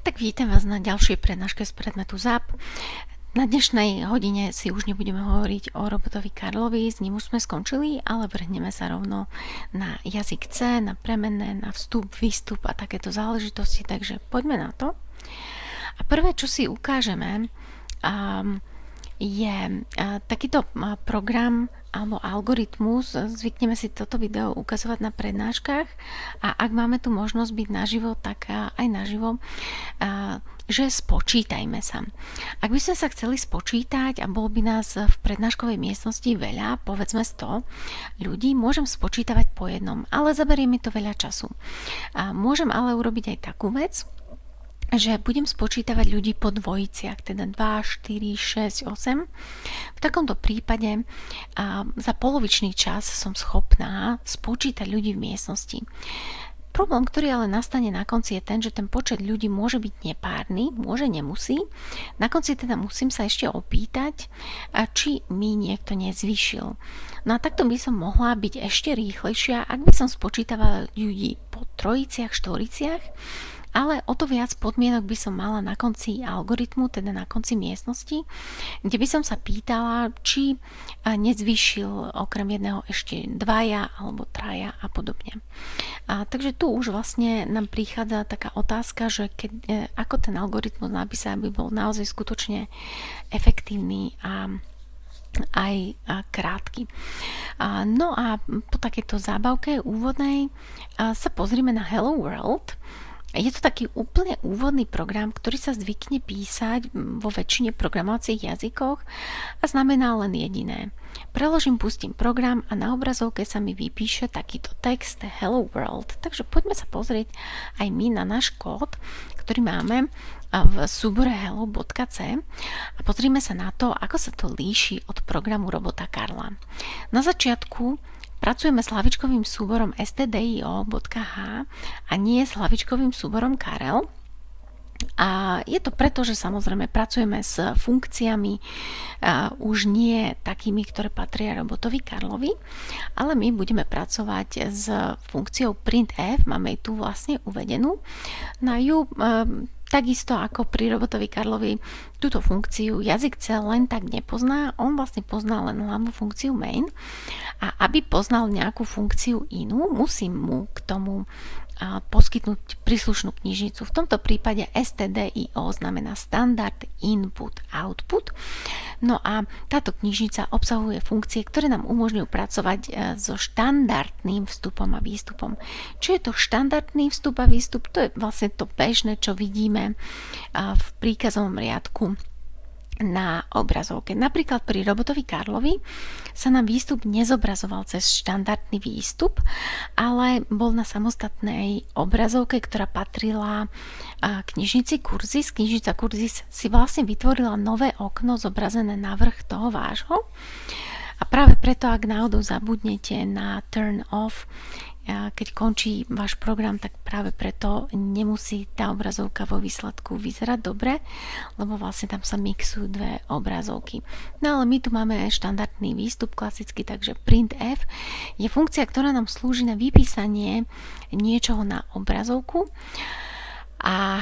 Tak vítam vás na ďalšej prednáške z predmetu ZAP. Na dnešnej hodine si už nebudeme hovoriť o robotovi Karlovi, s ním už sme skončili, ale vrhneme sa rovno na jazyk C, na premenné, na vstup, výstup a takéto záležitosti, takže poďme na to. A prvé, čo si ukážeme, je takýto program alebo algoritmus. Zvykneme si toto video ukazovať na prednáškach a ak máme tu možnosť byť naživo, tak aj naživo, že spočítajme sa. Ak by sme sa chceli spočítať a bolo by nás v prednáškovej miestnosti veľa, povedzme 100 ľudí, môžem spočítavať po jednom, ale zaberie mi to veľa času. Môžem ale urobiť aj takú vec, že budem spočítavať ľudí po dvojiciach, teda 2, 4, 6, 8. V takomto prípade za polovičný čas som schopná spočítať ľudí v miestnosti. Problém, ktorý ale nastane na konci, je ten, že ten počet ľudí môže byť nepárny, môže, nemusí. Na konci teda musím sa ešte opýtať, či mi niekto nezvýšil. No a takto by som mohla byť ešte rýchlejšia, ak by som spočítavala ľudí po trojiciach, štoriciach, ale o to viac podmienok by som mala na konci algoritmu, teda na konci miestnosti, kde by som sa pýtala, či nezvýšil okrem jedného ešte dvaja alebo traja a podobne. Takže tu už vlastne nám prichádza taká otázka, že ako ten algoritmus napísať, aby bol naozaj skutočne efektívny a aj krátky. No a po takejto zábavke úvodnej sa pozrime na Hello World. Je to taký úplne úvodný program, ktorý sa zvykne písať vo väčšine programovacích jazykoch a znamená len jediné. Preložím, pustím program a na obrazovke sa mi vypíše takýto text Hello World. Takže poďme sa pozrieť aj my na náš kód, ktorý máme v súbore hello.c a pozrime sa na to, ako sa to líši od programu robota Karla. Na začiatku pracujeme s hlavičkovým súborom stdio.h a nie s hlavičkovým súborom Karel. A je to preto, že samozrejme pracujeme s funkciami už nie takými, ktoré patria robotovi Karlovi, ale my budeme pracovať s funkciou printf, máme ju tu vlastne uvedenú. Na ju takisto ako pri robotovi Karlovi túto funkciu jazyk C len tak nepozná, on vlastne pozná len hlavnú funkciu main a aby poznal nejakú funkciu inú, musím mu k tomu poskytnúť príslušnú knižnicu. V tomto prípade stdio znamená Standard Input Output. No a táto knižnica obsahuje funkcie, ktoré nám umožňujú pracovať so štandardným vstupom a výstupom. Čo je to štandardný vstup a výstup? To je vlastne to bežné, čo vidíme v príkazovom riadku na obrazovke. Napríklad pri robotovi Karlovi sa nám výstup nezobrazoval cez štandardný výstup, ale bol na samostatnej obrazovke, ktorá patrila knižnici Kurzys. Knižnica Kurzys si vlastne vytvorila nové okno zobrazené na vrch toho vášho. A práve preto, ak náhodou zabudnete na turn off, keď končí váš program, tak práve preto nemusí tá obrazovka vo výsledku vyzerať dobre, lebo vlastne tam sa mixujú dve obrazovky. No ale my tu máme štandardný výstup klasicky, takže printf je funkcia, ktorá nám slúži na vypísanie niečoho na obrazovku. A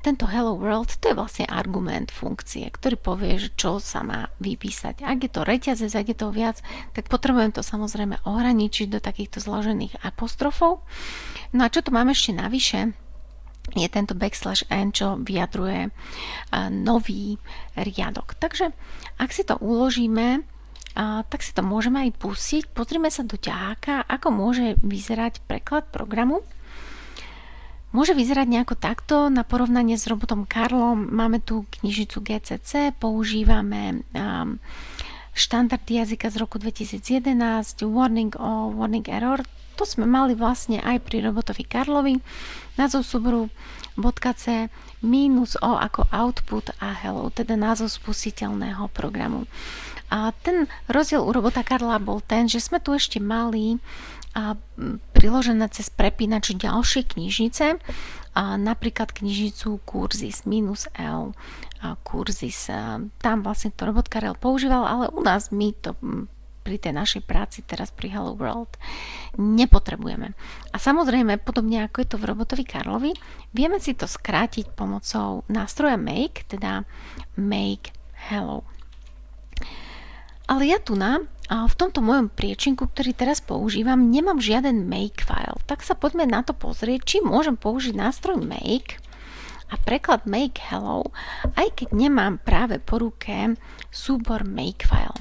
tento Hello World, to je vlastne argument funkcie, ktorý povie, že čo sa má vypísať. Ak je to reťazec, ak je to viac, tak potrebujem to samozrejme ohraničiť do takýchto zložených apostrofov. No a čo tu máme ešte navyše, je tento \n, čo vyjadruje nový riadok. Takže ak si to uložíme, tak si to môžeme aj pustiť. Pozrime sa do ťaháka, ako môže vyzerať preklad programu. Môže vyzerať nejako takto. Na porovnanie s robotom Karlom máme tu knižnicu GCC, používame štandard jazyka z roku 2011, warning all, warning error. To sme mali vlastne aj pri robotovi Karlovi. Názov súboru .c -o ako output a hello, teda názov spustiteľného programu. A ten rozdiel u robota Karla bol ten, že sme tu ešte mali priložené cez prepínač ďalšie knižnice, napríklad knižnicu Kurzys -l Kurzys. Tam vlastne to robot Karel používal, ale u nás my to pri tej našej práci teraz pri Hello World nepotrebujeme. A samozrejme, podobne ako je to v Robotovi Karlovi, vieme si to skrátiť pomocou nástroja Make, teda Make Hello. Ale ja tu v tomto mojom priečinku, ktorý teraz používam, nemám žiaden Make file. Tak sa poďme na to pozrieť, či môžem použiť nástroj Make a preklad Make Hello, aj keď nemám práve po ruke súbor Makefile.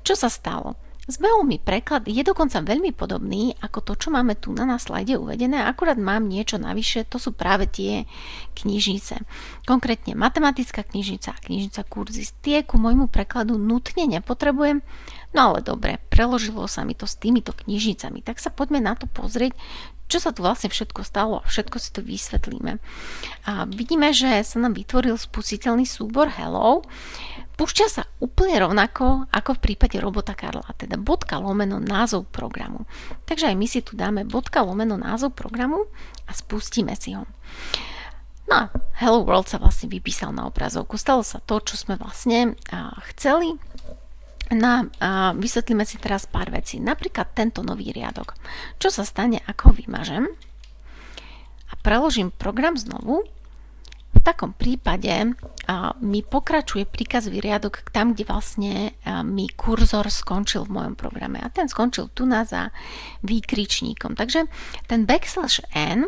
Čo sa stalo? Zbehol mi preklad, je dokonca veľmi podobný ako to, čo máme tu na slajde uvedené, akurát mám niečo navyše, to sú práve tie knižnice. Konkrétne matematická knižnica a knižnica Kurzys. Tie ku môjmu prekladu nutne nepotrebujem, no ale dobre, preložilo sa mi to s týmito knižnicami, tak sa poďme na to pozrieť, čo sa tu vlastne všetko stalo a všetko si to vysvetlíme. A vidíme, že sa nám vytvoril spustiteľný súbor Hello. Púšťa sa úplne rovnako ako v prípade Robota Karla, teda / názov programu. Takže aj my si tu dáme / názov programu a spustíme si ho. No a Hello World sa vlastne vypísal na obrazovku. Stalo sa to, čo sme vlastne chceli. Vysvetlíme si teraz pár vecí. Napríklad tento nový riadok. Čo sa stane, ako ho vymažem a preložím program znovu? V takom prípade mi pokračuje príkazový riadok tam, kde vlastne mi kurzor skončil v mojom programe. A ten skončil tu za výkričníkom. Takže ten \n,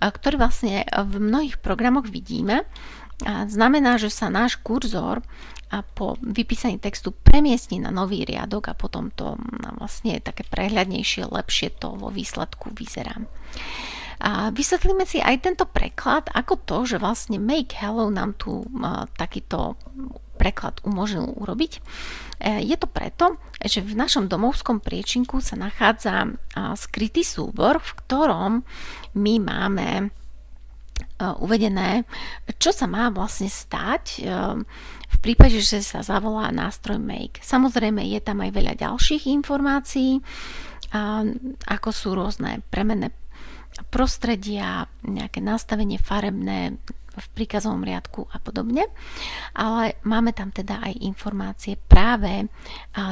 ktorý vlastne v mnohých programoch vidíme, znamená, že sa náš kurzor po vypísaní textu premiestni na nový riadok a potom to vlastne je také prehľadnejšie, lepšie to vo výsledku vyzerá. A vysvetlíme si aj tento preklad, ako to, že vlastne Make Hello nám tu takýto preklad umožnil urobiť. Je to preto, že v našom domovskom priečinku sa nachádza skrytý súbor, v ktorom my máme uvedené, čo sa má vlastne stať v prípade, že sa zavolá nástroj Make. Samozrejme je tam aj veľa ďalších informácií, ako sú rôzne premenné prostredia, nejaké nastavenie farebné v príkazovom riadku a podobne. Ale máme tam teda aj informácie práve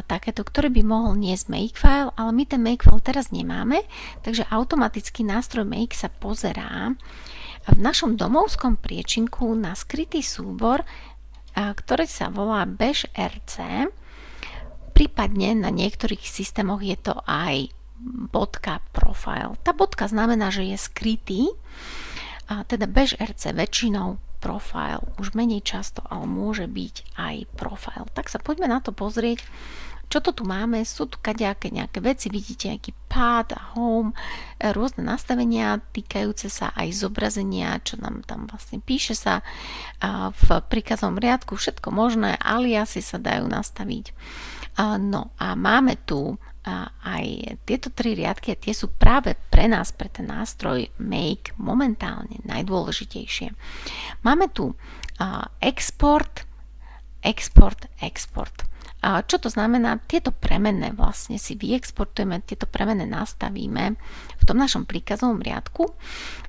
takéto, ktoré by mohol niesť Makefile, ale my ten Makefile teraz nemáme, takže automaticky nástroj Make sa pozerá v našom domovskom priečinku na skrytý súbor, ktorý sa volá /rc. Prípadne na niektorých systémoch je to aj .profile. Tá bodka znamená, že je skrytý, a teda /rc väčšinou profile, už menej často, ale môže byť aj profile. Tak sa poďme na to pozrieť, čo to tu máme. Sú tu kadejaké nejaké veci, vidíte nejaký pad a home, rôzne nastavenia týkajúce sa aj zobrazenia, čo nám tam vlastne píše sa v príkazovom riadku, všetko možné, aliasy sa dajú nastaviť. No a máme tu aj tieto 3 riadky a tie sú práve pre nás, pre ten nástroj Make momentálne najdôležitejšie. Máme tu export. Čo to znamená? Tieto premenné vlastne si vyexportujeme, tieto premenné nastavíme v tom našom príkazovom riadku.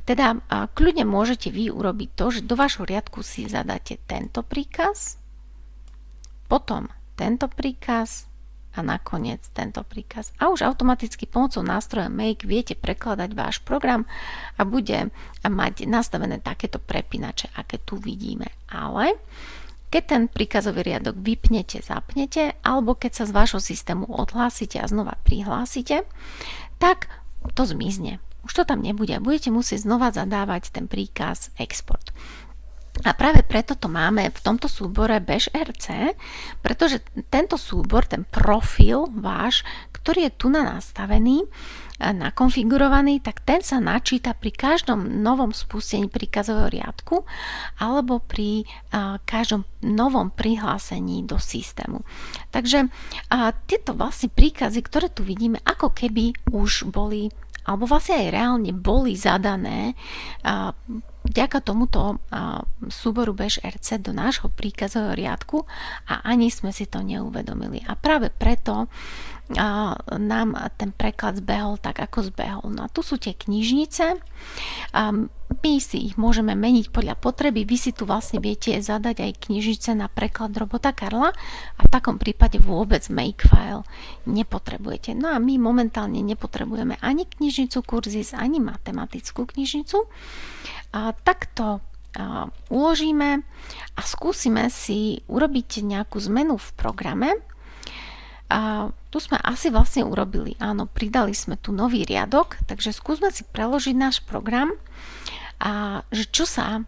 Teda kľudne môžete vy urobiť to, že do vášho riadku si zadáte tento príkaz, potom tento príkaz a nakoniec tento príkaz. A už automaticky pomocou nástroja Make viete prekladať váš program a bude mať nastavené takéto prepínače, aké tu vidíme. Ale keď ten príkazový riadok vypnete, zapnete, alebo keď sa z vášho systému odhlásite a znova prihlásite, tak to zmizne. Už to tam nebude. Budete musieť znova zadávať ten príkaz export. A práve preto to máme v tomto súbore /rc, pretože tento súbor, ten profil váš, ktorý je tu nastavený, nakonfigurovaný, tak ten sa načíta pri každom novom spustení príkazového riadku alebo pri každom novom prihlásení do systému. Takže tieto vlastne príkazy, ktoré tu vidíme, ako keby už boli, alebo vlastne aj reálne boli zadané vďaka tomuto súboru /rc do nášho príkazového riadku a ani sme si to neuvedomili. A práve preto nám ten preklad zbehol tak, ako zbehol. No a tu sú tie knižnice. My si ich môžeme meniť podľa potreby. Vy si tu vlastne viete zadať aj knižnice na preklad robota Karla a v takom prípade vôbec Makefile nepotrebujete. No a my momentálne nepotrebujeme ani knižnicu Kurzis, ani matematickú knižnicu. Takto uložíme a skúsime si urobiť nejakú zmenu v programe. Tu sme asi vlastne urobili, áno, pridali sme tu nový riadok, takže skúsme si preložiť náš program a že čo sa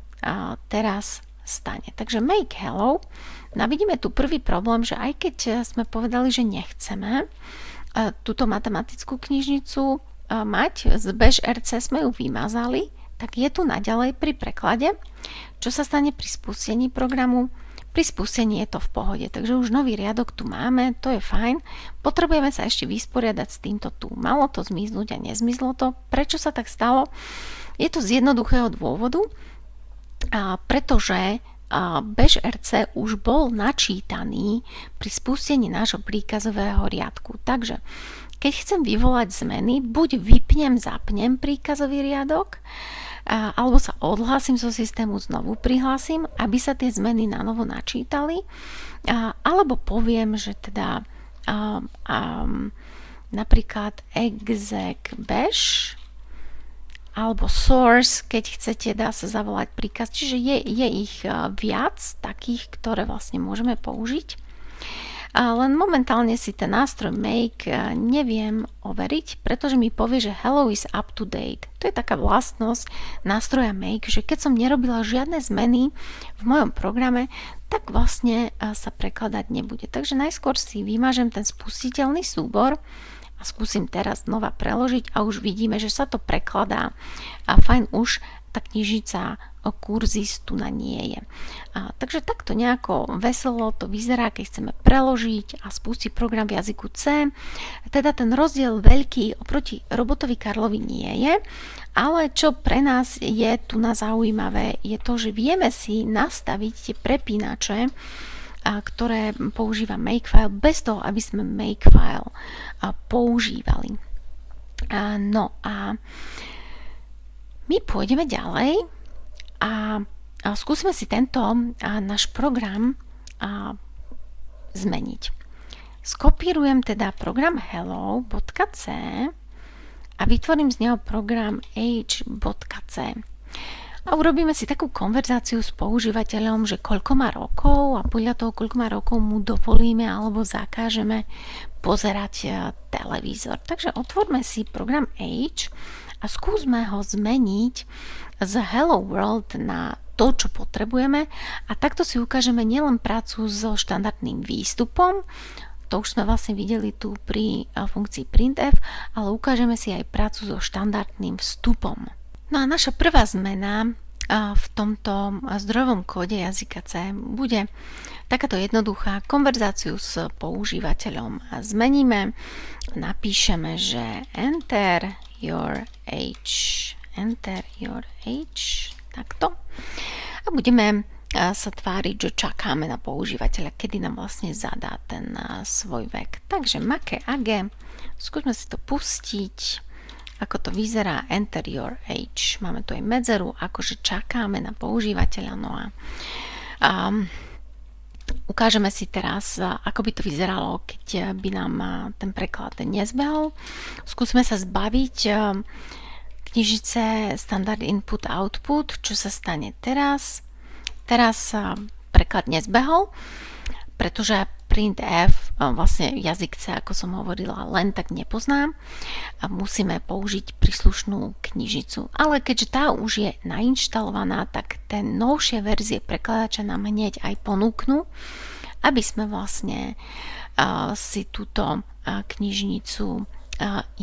teraz stane. Takže make hello. No vidíme tu prvý problém, že aj keď sme povedali, že nechceme túto matematickú knižnicu mať, z Bash RC sme ju vymazali, tak je tu naďalej pri preklade. Čo sa stane pri spustení programu? Pri spustení je to v pohode, takže už nový riadok tu máme, to je fajn. Potrebujeme sa ešte vysporiadať s týmto tu. Malo to zmiznúť a nezmizlo to. Prečo sa tak stalo? Je to z jednoduchého dôvodu, pretože Bash RC už bol načítaný pri spustení nášho príkazového riadku. Takže keď chcem vyvolať zmeny, buď vypnem, zapnem príkazový riadok, alebo sa odhlásim zo systému, znovu prihlásim, aby sa tie zmeny na novo načítali, alebo poviem, že teda napríklad exec bash alebo source, keď chcete, dá sa zavolať príkaz, čiže je ich viac takých, ktoré vlastne môžeme použiť. Len momentálne si ten nástroj make neviem overiť, pretože mi povie, že hello is up to date. To je taká vlastnosť nástroja make, že keď som nerobila žiadne zmeny v mojom programe, tak vlastne sa prekladať nebude. Takže najskôr si vymažem ten spustiteľný súbor a skúsim teraz znova preložiť a už vidíme, že sa to prekladá. A fajn, už tá knižnica Kurzis tu na nie je. Takže takto nejako veselo to vyzerá, keď chceme preložiť a spustiť program v jazyku C. Teda ten rozdiel veľký oproti robotovi Karlovi nie je, ale čo pre nás je tu na zaujímavé, je to, že vieme si nastaviť tie prepínače, ktoré používa Makefile, bez toho, aby sme Makefile používali. No a my pôjdeme ďalej a skúsime si tento náš program zmeniť. Skopírujem teda program hello.c a vytvorím z neho program h.c. A urobíme si takú konverzáciu s používateľom, že koľko má rokov a podľa toho, koľko má rokov, mu dovolíme alebo zakážeme pozerať televízor. Takže otvorme si program H a skúsme ho zmeniť z Hello World na to, čo potrebujeme, a takto si ukážeme nielen prácu so štandardným výstupom, to už sme vlastne videli tu pri funkcii printf, ale ukážeme si aj prácu so štandardným vstupom. No a naša prvá zmena v tomto zdrojovom kóde jazyka C bude takáto jednoduchá: konverzáciu s používateľom zmeníme, napíšeme, že enter your age, takto, a budeme sa tváriť, že čakáme na používateľa, kedy nám vlastne zadá ten svoj vek. Takže make age, skúsme si to pustiť, ako to vyzerá. Enter your age, máme tu aj medzeru, akože čakáme na používateľa. No a ukážeme si teraz, ako by to vyzeralo, keď by nám ten preklad nezbehol. Skúsme sa zbaviť knižnice standard input output. Čo sa stane teraz? Teraz preklad nezbehol, pretože printf vlastne jazyk C, ako som hovorila, len tak nepoznám a musíme použiť príslušnú knižnicu. Ale keďže tá už je nainštalovaná, tak ten novšie verzie prekladača nám hneď aj ponúknú, aby sme vlastne si túto knižnicu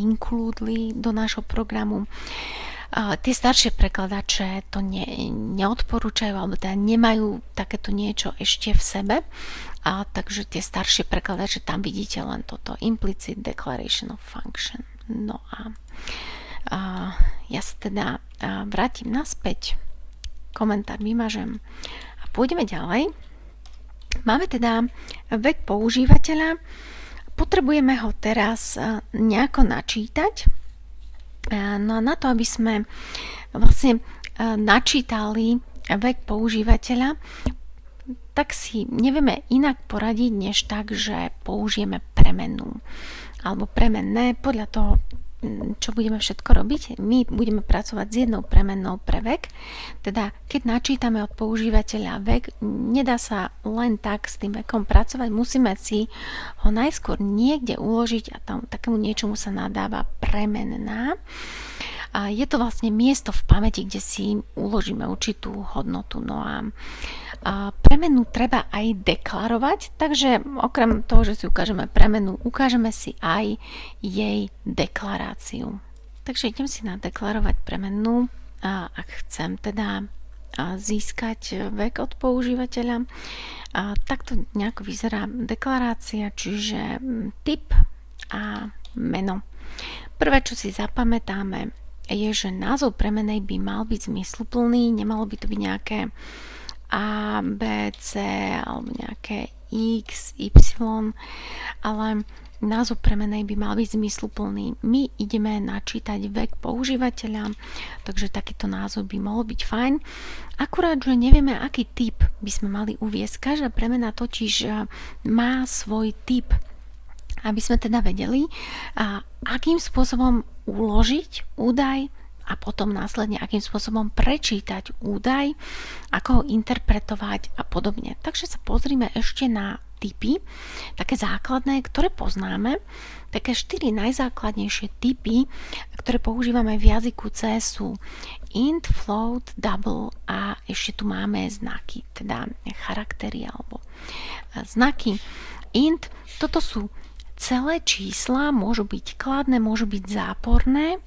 inklúdli do nášho programu. Tie staršie prekladače to neodporúčajú, alebo teda nemajú takéto niečo ešte v sebe, takže tie staršie prekladače, tam vidíte len toto implicit declaration of function. No a ja sa teda vrátim naspäť, komentár vymažem a pôjdeme ďalej. Máme teda vek používateľa. Potrebujeme ho teraz nejako načítať. No a na to, aby sme vlastne načítali vek používateľa, tak si nevieme inak poradiť, než tak, že použijeme premennú alebo premenné podľa toho, čo budeme všetko robiť. My budeme pracovať s jednou premennou pre vek, teda keď načítame od používateľa vek, nedá sa len tak s tým vekom pracovať, musíme si ho najskôr niekde uložiť a tam takému niečomu sa nadáva premenná. A je to vlastne miesto v pamäti, kde si uložíme určitú hodnotu. No a premenu treba aj deklarovať, takže okrem toho, že si ukážeme premenu, ukážeme si aj jej deklaráciu. Takže idem si nadeklarovať premenu, ak chcem teda získať vek od používateľa. Takto nejako vyzerá deklarácia, čiže typ a meno. Prvé, čo si zapamätáme, je, že názov premenej by mal byť zmysluplný, nemalo by to byť nejaké A, B, C alebo nejaké X, Y, ale názov premenej by mal byť zmysluplný. My ideme načítať vek používateľa, takže takýto názov by mohol byť fajn. Akurát, že nevieme, aký typ by sme mali uviesť. Každá premena totiž má svoj typ, aby sme teda vedeli, akým spôsobom uložiť údaj a potom následne akým spôsobom prečítať údaj, ako ho interpretovať a podobne. Takže sa pozrime ešte na typy, také základné, ktoré poznáme. Také 4 najzákladnejšie typy, ktoré používame v jazyku C sú int, float, double a ešte tu máme znaky, teda charaktery alebo znaky. Int, toto sú celé čísla, môžu byť kladné, môžu byť záporné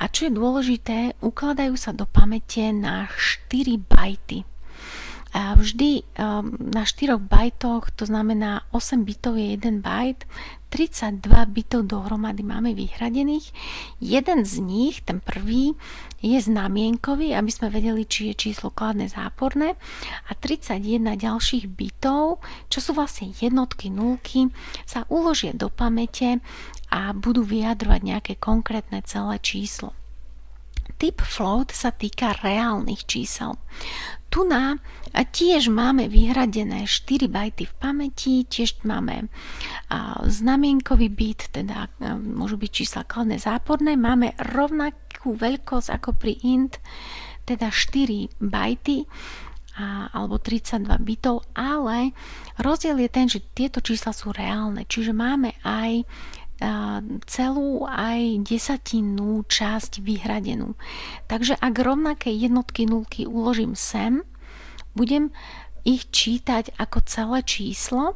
a čo je dôležité, ukladajú sa do pamäte na 4 bajty. A vždy na 4 bajtoch, to znamená 8 bitov je 1 bajt, 32 bitov dohromady máme vyhradených. Jeden z nich, ten prvý, je znamienkový, aby sme vedeli, či je číslo kladné, záporné, a 31 ďalších bitov, čo sú vlastne jednotky, nulky, sa uložia do pamäte a budú vyjadrovať nejaké konkrétne celé číslo. Typ float sa týka reálnych čísel. Tu tiež máme vyhradené 4 bajty v pamäti, tiež máme znamienkový bit, teda môžu byť čísla kladné, záporné. Máme rovnakú veľkosť ako pri int, teda 4 bajty alebo 32 bitov, ale rozdiel je ten, že tieto čísla sú reálne, čiže máme aj celú aj desatinnú časť vyhradenú. Takže ak rovnaké jednotky, nulky uložím sem, budem ich čítať ako celé číslo,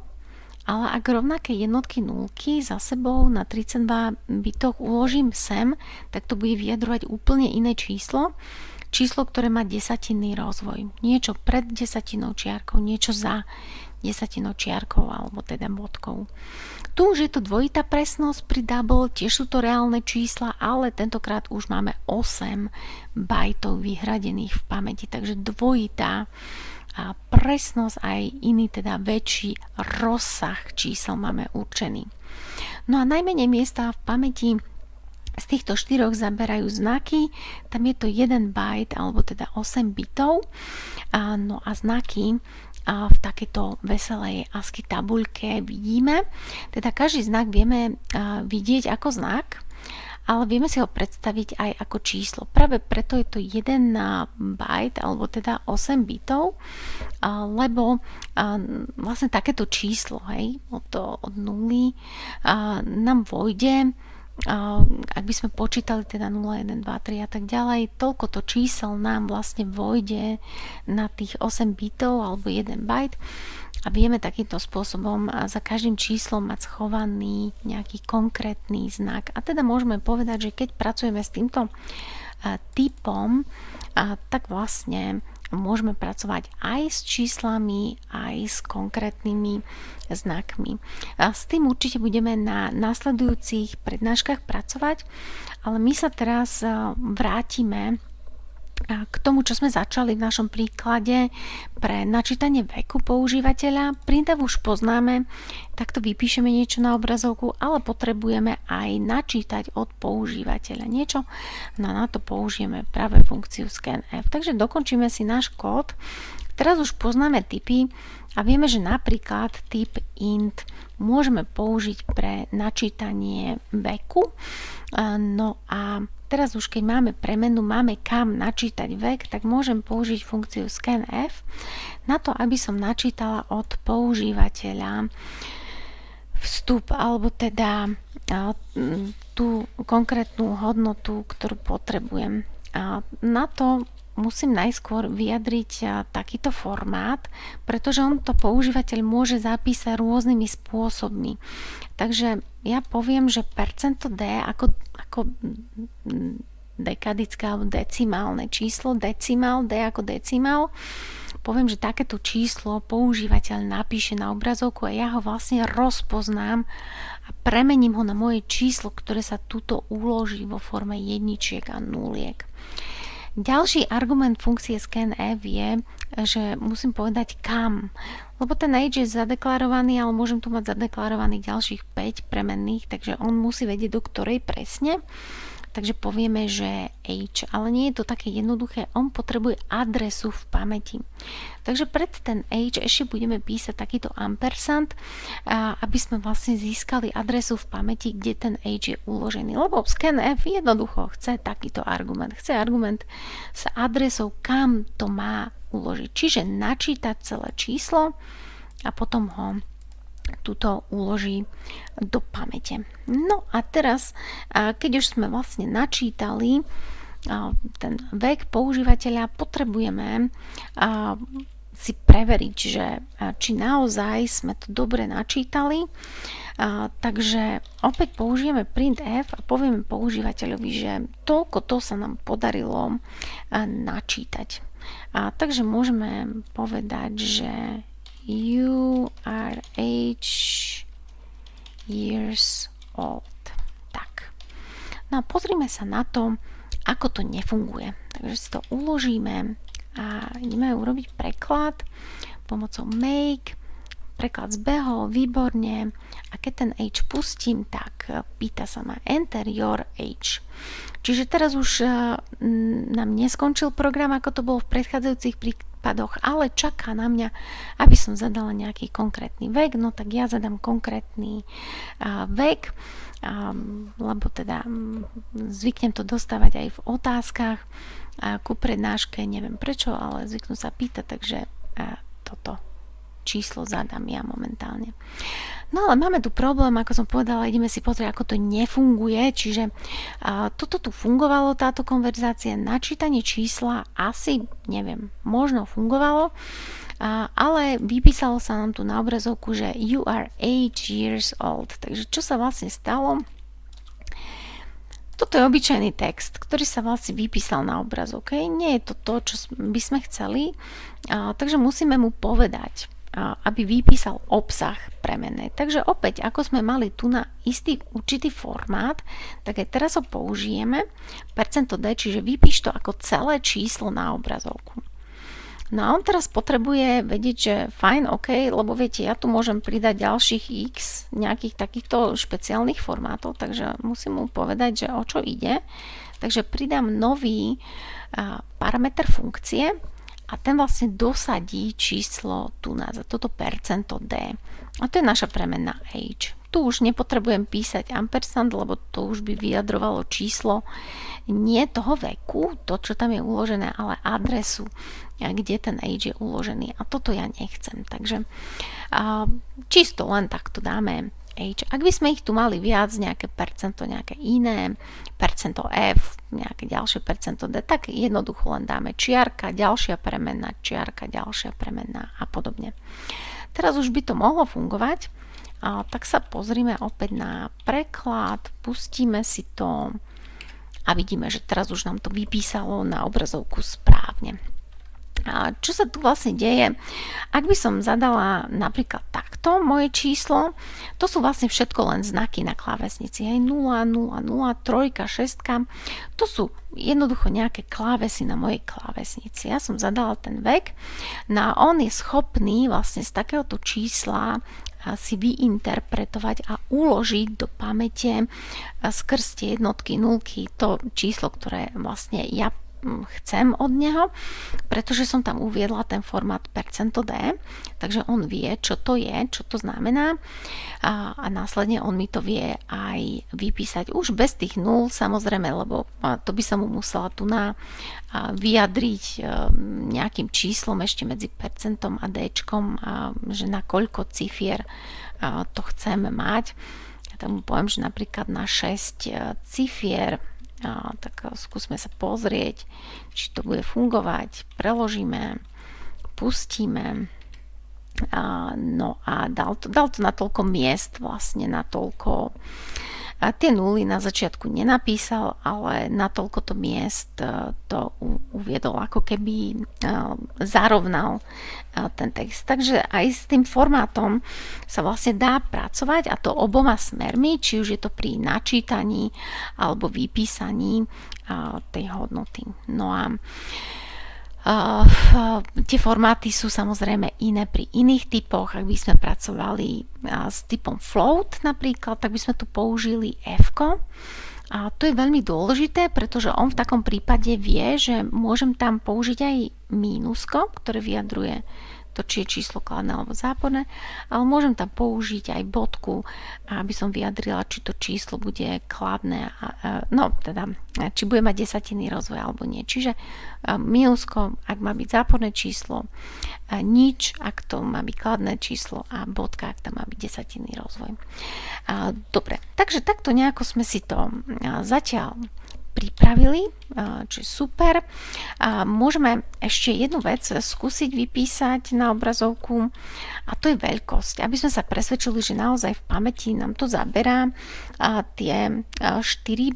ale ak rovnaké jednotky, nulky za sebou na 32 bitoch uložím sem, tak to bude vyjadrovať úplne iné číslo, ktoré má desatinný rozvoj. Niečo pred desatinou čiarkou, niečo za desatinou čiarkou alebo teda bodkou. Tu už je to dvojitá presnosť pri double, tiež sú to reálne čísla, ale tentokrát už máme 8 bajtov vyhradených v pamäti, takže dvojitá presnosť, aj iný teda väčší rozsah čísel máme určený. No a najmenej miesta v pamäti z týchto 4 zaberajú znaky, tam je to 1 bajt alebo teda 8 bitov, no a znaky v takejto veselej ASCII tabuľke vidíme. Teda každý znak vieme vidieť ako znak, ale vieme si ho predstaviť aj ako číslo. Práve preto je to 1 bajt, alebo teda 8 bitov, lebo vlastne takéto číslo, od 0 nám vojde, ak by sme počítali teda 0, 1, 2, 3 a tak ďalej, toľko to čísel nám vlastne vojde na tých 8 bitov alebo 1 bajt a vieme takýmto spôsobom za každým číslom mať schovaný nejaký konkrétny znak. A teda môžeme povedať, že keď pracujeme s týmto typom, tak vlastne môžeme pracovať aj s číslami, aj s konkrétnymi znakmi. S tým určite budeme na nasledujúcich prednáškach pracovať, ale my sa teraz vrátime K tomu, čo sme začali v našom príklade pre načítanie veku používateľa, printf už poznáme, takto vypíšeme niečo na obrazovku, ale potrebujeme aj načítať od používateľa niečo, no na to použijeme práve funkciu scanf. Takže dokončíme si náš kód. Teraz už poznáme typy a vieme, že napríklad typ int môžeme použiť pre načítanie veku. No a teraz už keď máme premenu, máme kam načítať vek, tak môžem použiť funkciu scanf na to, aby som načítala od používateľa vstup, alebo teda tú konkrétnu hodnotu, ktorú potrebujem. Na to musím najskôr vyjadriť takýto formát, pretože on to používateľ môže zapísať rôznymi spôsobmi. Takže ja poviem, že %d ako dekadické alebo decimálne číslo, decimál, d ako decimál, poviem, že takéto číslo používateľ napíše na obrazovku a ja ho vlastne rozpoznám a premením ho na moje číslo, ktoré sa tuto uloží vo forme jedničiek a nuliek. Ďalší argument funkcie scanf je, že musím povedať kam, lebo ten age je zadeklarovaný, ale môžem tu mať zadeklarovaných ďalších 5 premenných, takže on musí vedieť, do ktorej presne. Takže povieme, že age, ale nie je to také jednoduché, on potrebuje adresu v pamäti. Takže pred ten age ešte budeme písať takýto ampersand, aby sme vlastne získali adresu v pamäti, kde ten age je uložený. Lebo scanf jednoducho chce takýto argument. Chce argument s adresou, kam to má uložiť. Čiže načítať celé číslo a potom ho tuto uloží do pamäte. No a teraz, keď už sme vlastne načítali ten vek používateľa, potrebujeme si preveriť, že či naozaj sme to dobre načítali. Takže opäť použijeme printf a povieme používateľovi, že to sa nám podarilo načítať. Takže môžeme povedať, že you are 8 years old. Tak. No a pozrime sa na to, ako to nefunguje. Takže si to uložíme a ideme urobiť preklad pomocou make. Preklad zbehol, výborne. A keď ten age pustím, tak pýta sa ma enter your age. Čiže teraz už nám neskončil program, ako to bolo v predchádzajúcich prípadoch, ale čaká na mňa, aby som zadala nejaký konkrétny vek. No tak ja zadám konkrétny vek, lebo teda zvyknem to dostávať aj v otázkach ku prednáške, neviem prečo, ale zvyknú sa pýtať, takže toto číslo zadám ja momentálne. No ale máme tu problém, ako som povedala, ideme si pozrieť, ako to nefunguje, čiže toto tu fungovalo, táto konverzácia, načítanie čísla asi, neviem, možno fungovalo, ale vypísalo sa nám tu na obrazovku, že you are 8 years old. Takže čo sa vlastne stalo? Toto je obyčajný text, ktorý sa vlastne vypísal na obrazovke. Nie je to to, čo by sme chceli, takže musíme mu povedať, aby vypísal obsah premennej. Takže opäť, ako sme mali tu na istý určitý formát, tak aj teraz ho použijeme, %d, čiže vypíš to ako celé číslo na obrazovku. No a on teraz potrebuje vedieť, že fajn, ok, lebo viete, ja tu môžem pridať ďalších x nejakých takýchto špeciálnych formátov, takže musím mu povedať, že o čo ide. Takže pridám nový parameter funkcie, a ten vlastne dosadí číslo tu na toto %d. A to je naša premenná age. Tu už nepotrebujem písať ampersand, lebo to už by vyjadrovalo číslo nie toho veku, to čo tam je uložené, ale adresu, kde ten age je uložený. A toto ja nechcem. Takže čisto len takto dáme age. Ak by sme ich tu mali viac, nejaké percento, nejaké iné, percento f, nejaké ďalšie percento d, tak jednoducho len dáme čiarka, ďalšia premenná, čiarka, ďalšia premenná a podobne. Teraz už by to mohlo fungovať, tak sa pozrime opäť na preklad, pustíme si to a vidíme, že teraz už nám to vypísalo na obrazovku správne. A čo sa tu vlastne deje? Ak by som zadala napríklad takto moje číslo, to sú vlastne všetko len znaky na klávesnici. Hej, 0, 0, 0, 3, 6. To sú jednoducho nejaké klávesy na mojej klávesnici. Ja som zadala ten vek, no a on je schopný vlastne z takéhoto čísla si vyinterpretovať a uložiť do pamäte skrz tie jednotky, nulky, to číslo, ktoré vlastne ja chcem od neho, pretože som tam uviedla ten formát %D, takže on vie, čo to je, čo to znamená a následne on mi to vie aj vypísať už bez tých nul, samozrejme, lebo to by sa mu musela tu vyjadriť nejakým číslom ešte medzi percentom a D-čkom, že na koľko cifier to chceme mať. Ja tam mu poviem, že napríklad na 6 cifier. Tak skúsme sa pozrieť, či to bude fungovať. Preložíme, pustíme. No a dal to na toľko miest, vlastne na toľko. Tie nuly na začiatku nenapísal, ale na toľko to miest to uviedol, ako keby zarovnal ten text. Takže aj s tým formátom sa vlastne dá pracovať, a to oboma smermi, či už je to pri načítaní alebo vypísaní tej hodnoty. No a tie formáty sú samozrejme iné pri iných typoch. Ak by sme pracovali s typom float napríklad, tak by sme tu použili F-ko. A to je veľmi dôležité, pretože on v takom prípade vie, že môžem tam použiť aj mínusko, ktoré vyjadruje to, či je číslo kladné alebo záporné, ale môžem tam použiť aj bodku, aby som vyjadrila, či to číslo bude kladné, či bude mať desatinný rozvoj alebo nie. Čiže mínusko, ak má byť záporné číslo, nič, ak to má byť kladné číslo, a bodka, ak tam má byť desatinný rozvoj. Dobre, takže takto nejako sme si to zatiaľ pripravili, čo je super. Môžeme ešte jednu vec skúsiť vypísať na obrazovku, a to je veľkosť. Aby sme sa presvedčili, že naozaj v pamäti nám to zaberá tie 4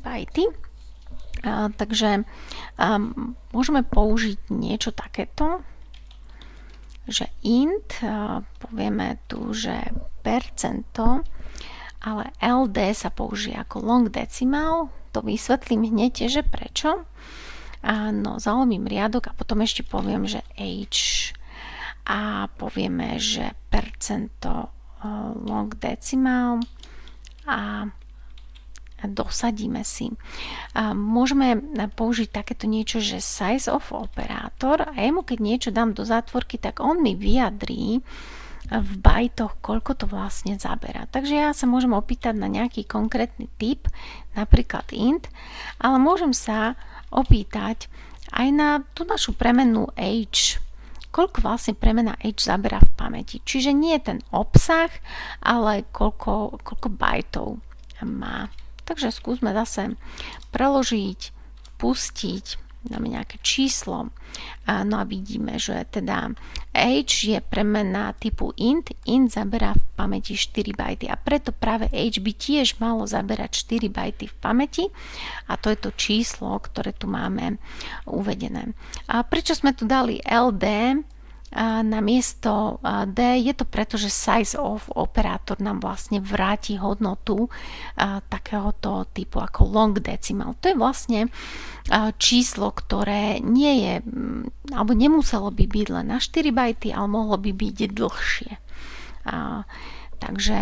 bajty. Takže môžeme použiť niečo takéto, že int, povieme tu, že percento, ale LD sa použije ako long decimal. To vysvetlím hneď, že prečo. No, zalomím riadok a potom ešte poviem, že H, a povieme, že percento long decimal a dosadíme si. Môžeme použiť takéto niečo, že size of operátor, a jemu keď niečo dám do zátvorky, tak on mi vyjadrí v bajtoch, koľko to vlastne zaberá. Takže ja sa môžem opýtať na nejaký konkrétny typ, napríklad int, ale môžem sa opýtať aj na tú našu premennú h, koľko vlastne premena h zaberá v pamäti. Čiže nie ten obsah, ale koľko bajtov má. Takže skúsme zase preložiť, pustiť, dáme nejaké číslo, no a vidíme, že teda h je premena typu int zaberá v pamäti 4 bajty, a preto práve h by tiež malo zaberať 4 bajty v pamäti, a to je to číslo, ktoré tu máme uvedené. A prečo sme tu dali LD na miesto D? Je to preto, že size of operátor nám vlastne vráti hodnotu takéhoto typu ako long decimal. To je vlastne číslo, ktoré nie je, alebo nemuselo by byť len na 4 bajty, ale mohlo by byť dlhšie. Takže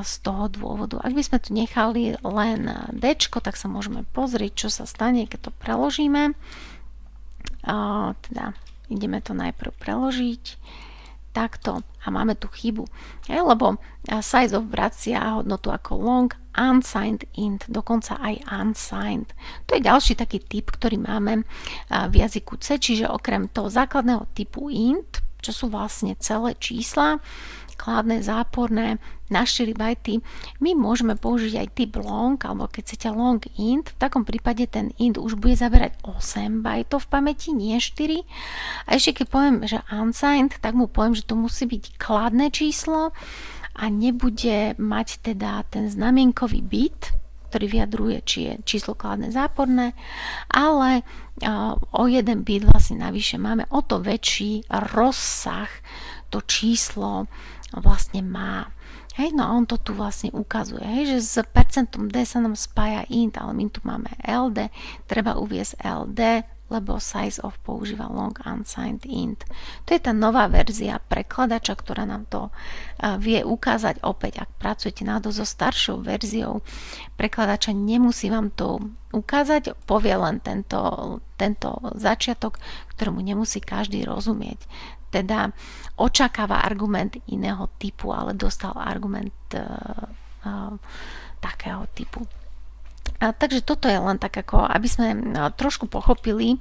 z toho dôvodu, ak by sme tu nechali len D, tak sa môžeme pozrieť, čo sa stane, keď to preložíme. Teda ideme to najprv preložiť takto a máme tu chybu, lebo size of vracia hodnotu ako long, unsigned int, dokonca aj unsigned. To je ďalší taký typ, ktorý máme v jazyku C, čiže okrem toho základného typu int, čo sú vlastne celé čísla, kladné, záporné, na 4 bajty, my môžeme použiť aj typ long, alebo keď chcete long int, v takom prípade ten int už bude zaberať 8 bajtov v pamäti, nie 4. A ešte keď poviem, že unsigned, tak mu poviem, že to musí byť kladné číslo a nebude mať teda ten znamienkový bit, ktorý vyjadruje, či je číslo kladné záporné, ale o jeden bit vlastne navyše máme, o to väčší rozsah to číslo vlastne má. Hej, no a on to tu vlastne ukazuje, hej, že s percentom D sa nám spája int, ale my tu máme LD, treba uviesť LD, lebo size of používa long unsigned int. To je tá nová verzia prekladača, ktorá nám to vie ukázať. Opäť, ak pracujete náhodou so staršou verziou prekladača, nemusí vám to ukázať, povie len tento začiatok, ktorému nemusí každý rozumieť. Teda očakáva argument iného typu, ale dostal argument takého typu. Takže toto je len tak ako, aby sme trošku pochopili,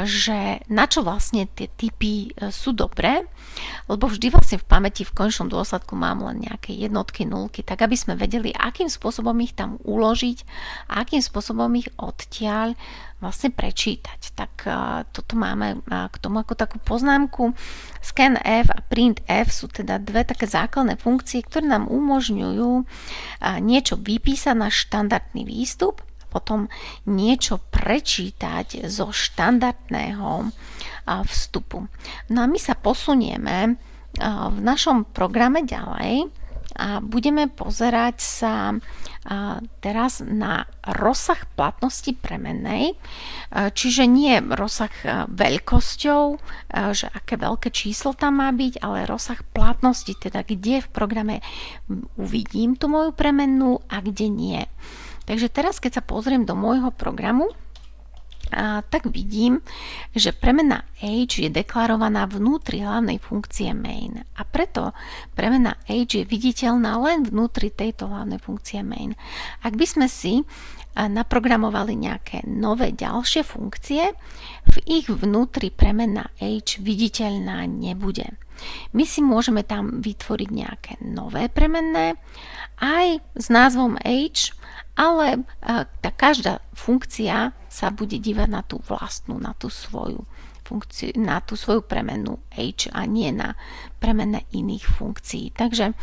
že na čo vlastne tie typy sú dobré, lebo vždy vlastne v pamäti v konečnom dôsledku mám len nejaké jednotky, nulky, tak aby sme vedeli, akým spôsobom ich tam uložiť a akým spôsobom ich odtiaľ vlastne prečítať. Tak toto máme k tomu ako takú poznámku. Scanf a printf sú teda dve také základné funkcie, ktoré nám umožňujú niečo vypísať na štandardný výstup a potom niečo prečítať zo štandardného vstupu. No a my sa posunieme v našom programe ďalej a budeme pozerať sa teraz na rozsah platnosti premennej, čiže nie rozsah veľkosťou, že aké veľké číslo tam má byť, ale rozsah platnosti, teda kde v programe uvidím tú moju premennú a kde nie. Takže teraz, keď sa pozriem do môjho programu, tak vidím, že premena age je deklarovaná vnútri hlavnej funkcie main a preto premena age je viditeľná len vnútri tejto hlavnej funkcie main. Ak by sme si naprogramovali nejaké nové ďalšie funkcie, v ich vnútri premena age viditeľná nebude. My si môžeme tam vytvoriť nejaké nové premenné aj s názvom age, ale tá každá funkcia sa bude dívať na tú vlastnú, na tú svoju funkciu, na tú svoju premennú age a nie na premenné iných funkcií. Takže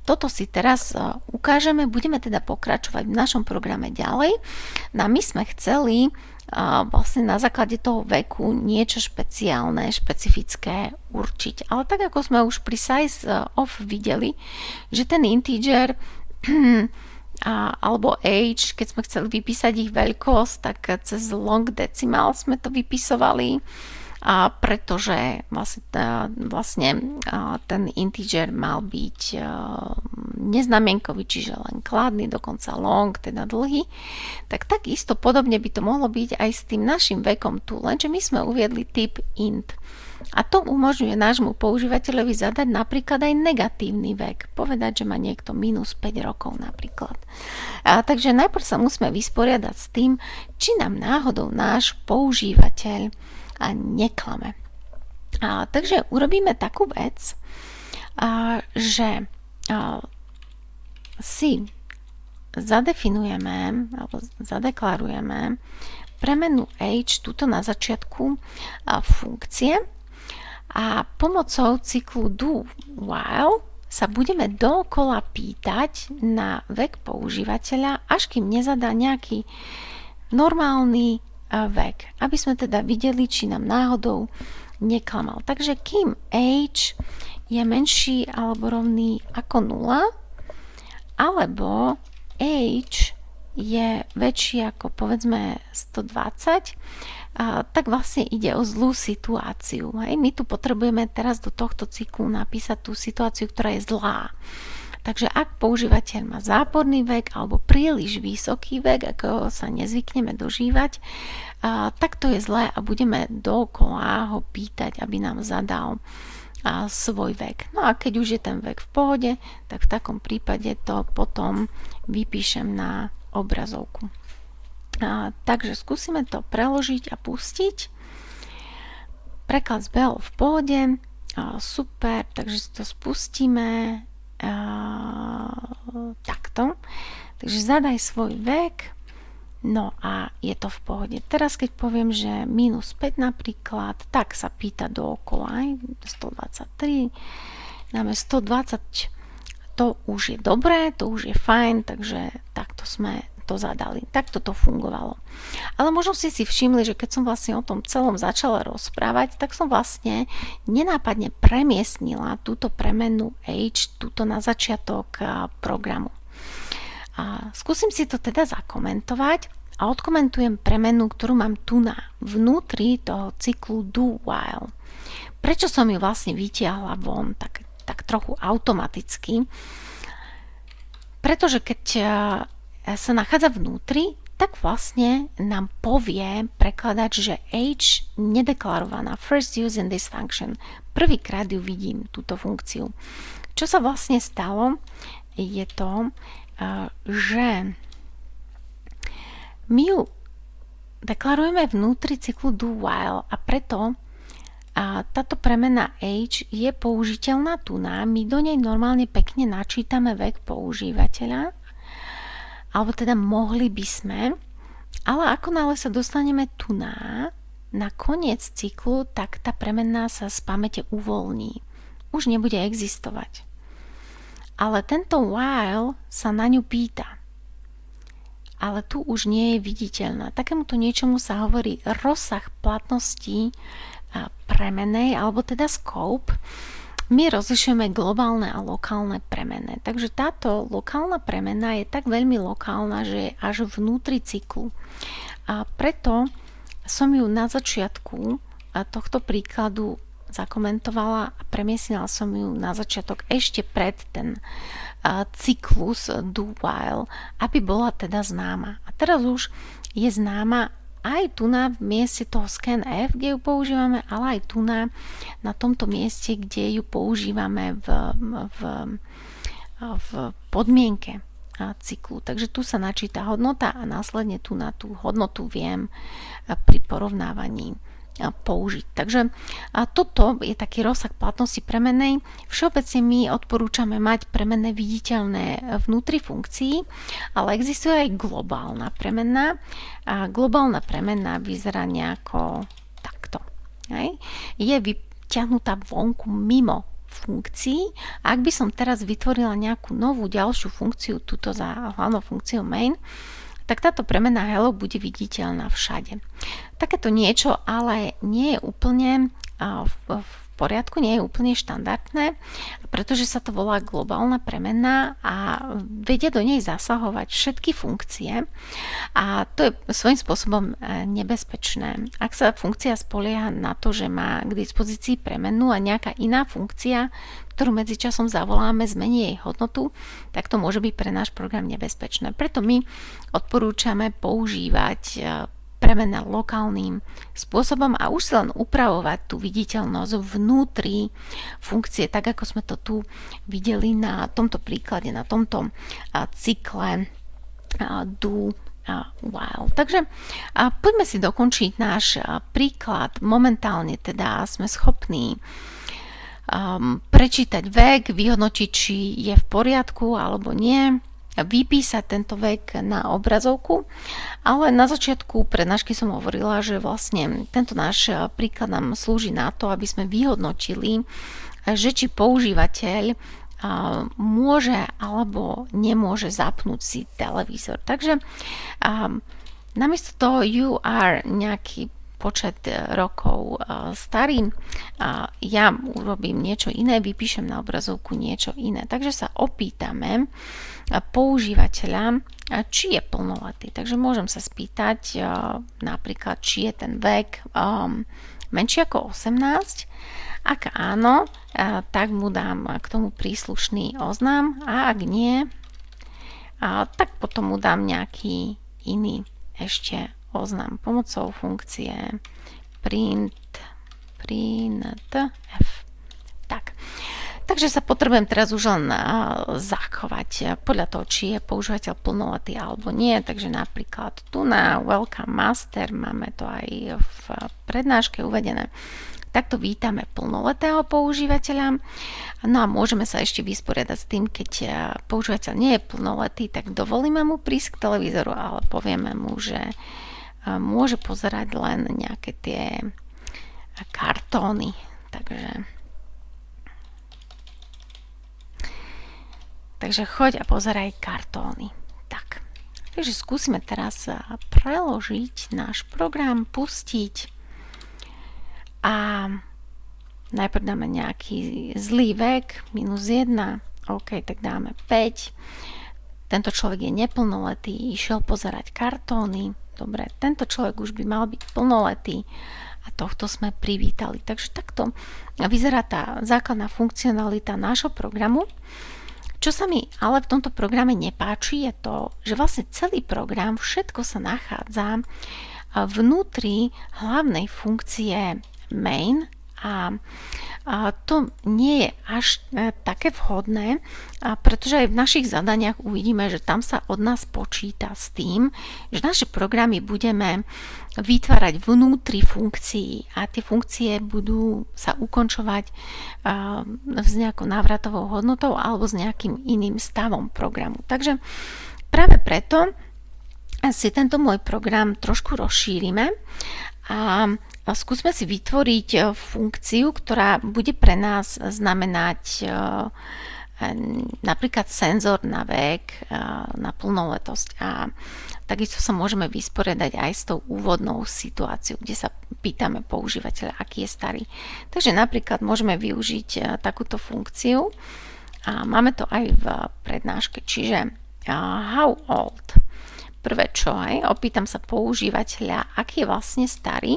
toto si teraz ukážeme, budeme teda pokračovať v našom programe ďalej. No my sme chceli vlastne na základe toho veku niečo špeciálne, špecifické určiť. Ale tak ako sme už pri size of videli, že ten integer alebo age, keď sme chceli vypísať ich veľkosť, tak cez long decimal sme to vypisovali, pretože vlastne ten integer mal byť neznamienkový, čiže len kladný, dokonca long, teda dlhý. Tak takisto podobne by to mohlo byť aj s tým našim vekom tu, lenže my sme uviedli typ int. A to umožňuje nášmu používateľovi zadať napríklad aj negatívny vek. Povedať, že má niekto minus 5 rokov napríklad. Takže najprv sa musíme vysporiadať s tým, či nám náhodou náš používateľ neklame. Takže urobíme takú vec, že si zadefinujeme alebo zadeklarujeme premenu age tuto na začiatku funkcie a pomocou cyklu do while sa budeme dookola pýtať na vek používateľa, až kým nezadá nejaký normálny vek, aby sme teda videli, či nám náhodou neklamal. Takže kým age je menší alebo rovný ako 0, alebo age je väčší ako povedzme 120, tak vlastne ide o zlú situáciu. Hej? My tu potrebujeme teraz do tohto cyklu napísať tú situáciu, ktorá je zlá. Takže ak používateľ má záporný vek alebo príliš vysoký vek, ako sa nezvykneme dožívať, tak to je zlé a budeme dookola ho pýtať, aby nám zadal svoj vek. No a keď už je ten vek v pohode, tak v takom prípade to potom vypíšem na obrazovku. Takže skúsime to preložiť a pustiť. Preklad zbehol v pohode. Super, takže si to spustíme takto. Takže zadaj svoj vek. No a je to v pohode. Teraz keď poviem, že minus 5 napríklad, tak sa pýta dookola. 123. Dáme 123 to už je dobré, to už je fajn, takže takto sme to zadali. Takto to fungovalo. Ale možno ste si všimli, že keď som vlastne o tom celom začala rozprávať, tak som vlastne nenápadne premiestnila túto premennú age túto na začiatok programu. A skúsim si to teda zakomentovať a odkomentujem premenu, ktorú mám tu vnútri toho cyklu do while. Prečo som ju vlastne vytiahla von tak trochu automaticky? Pretože keď sa nachádza vnútri, tak vlastne nám povie prekladač, že age nedeklarovaná, first use in this function. Prvýkrát ju vidím, túto funkciu. Čo sa vlastne stalo, je to, že my ju deklarujeme vnútri cyklu do while a preto táto premena age je použiteľná tu my do nej normálne pekne načítame vek používateľa, alebo teda mohli by sme, ale ako náhle sa dostaneme tu na koniec cyklu, tak tá premena sa z pamäte uvoľní. Už nebude existovať. Ale tento while sa na ňu pýta. Ale tu už nie je viditeľná. Takémuto niečomu sa hovorí rozsah platnosti premenej, alebo teda scope. My rozlišujeme globálne a lokálne premene. Takže táto lokálna premena je tak veľmi lokálna, že je až vnútri cyklu. A preto som ju na začiatku tohto príkladu zakomentovala a premiesnila som ju na začiatok ešte pred ten cyklus do while, aby bola teda známa. A teraz už je známa aj tu v mieste toho scanf, kde ju používame, ale aj tu na tomto mieste, kde ju používame v podmienke cyklu. Takže tu sa načíta hodnota a následne tu na tú hodnotu viem pri porovnávaní použiť. Takže toto je taký rozsah platnosti premennej. Všeobecne my odporúčame mať premenné viditeľné vnútri funkcií, ale existuje aj globálna premenná. A globálna premenná vyzerá nejako takto. Hej. Je vyťahnutá vonku mimo funkcií. Ak by som teraz vytvorila nejakú novú ďalšiu funkciu, túto za hlavnou funkciou main, tak táto premena hello bude viditeľná všade. Takéto niečo ale nie je úplne v poriadku, nie je úplne štandardné, pretože sa to volá globálna premena a vedia do nej zasahovať všetky funkcie a to je svojím spôsobom nebezpečné. Ak sa funkcia spolieha na to, že má k dispozícii premenu a nejaká iná funkcia, ktorú medzičasom zavoláme, zmení jej hodnotu, tak to môže byť pre náš program nebezpečné. Preto my odporúčame používať premena lokálnym spôsobom a už si len upravovať tú viditeľnosť vnútri funkcie, tak ako sme to tu videli na tomto príklade, na tomto cykle do while. Takže poďme si dokončiť náš príklad. Momentálne teda sme schopní prečítať vek, vyhodnotiť, či je v poriadku alebo nie, vypísať tento vek na obrazovku, ale na začiatku prednášky som hovorila, že vlastne tento náš príklad nám slúži na to, aby sme vyhodnotili, že či používateľ môže alebo nemôže zapnúť si televízor. Takže namiesto toho you are nejaký počet rokov starý, ja urobím niečo iné, vypíšem na obrazovku niečo iné. Takže sa opýtame používateľa, či je plnoletý. Takže môžem sa spýtať napríklad, či je ten vek menší ako 18. Ak áno, tak mu dám k tomu príslušný oznam a ak nie, tak potom mu dám nejaký iný ešte oznam pomocou funkcie print f. Tak. Takže sa potrebujem teraz už len zachovať podľa toho, či je používateľ plnoletý alebo nie. Takže napríklad tu na Welcome Master máme to aj v prednáške uvedené. Takto vítame plnoletého používateľa. No a môžeme sa ešte vysporiadať s tým, keď používateľ nie je plnoletý, tak dovolíme mu prísť k televízoru, ale povieme mu, že môže pozerať len nejaké tie kartóny. Takže Takže choď a pozeraj kartóny. Tak, takže skúsime teraz preložiť náš program, pustiť a najprv dáme nejaký zlý vek, -1, OK, tak dáme 5. Tento človek je neplnoletý, išiel pozerať kartóny. Dobre, tento človek už by mal byť plnoletý a tohto sme privítali. Takže takto vyzerá tá základná funkcionalita nášho programu. Čo sa mi ale v tomto programe nepáči, je to, že vlastne celý program, všetko sa nachádza vnútri hlavnej funkcie main a to nie je až také vhodné, pretože aj v našich zadaniach uvidíme, že tam sa od nás počíta s tým, že naše programy budeme vytvárať vnútri funkcií a tie funkcie budú sa ukončovať s nejakou návratovou hodnotou alebo s nejakým iným stavom programu. Takže práve preto si tento môj program trošku rozšírime a skúsme si vytvoriť funkciu, ktorá bude pre nás znamenať napríklad senzor na vek, na plnoletosť a takisto sa môžeme vysporiadať aj s tou úvodnou situáciou, kde sa pýtame používateľa, aký je starý. Takže napríklad môžeme využiť takúto funkciu a máme to aj v prednáške, čiže how old. Prvé čo aj, opýtam sa používateľa, aký je vlastne starý.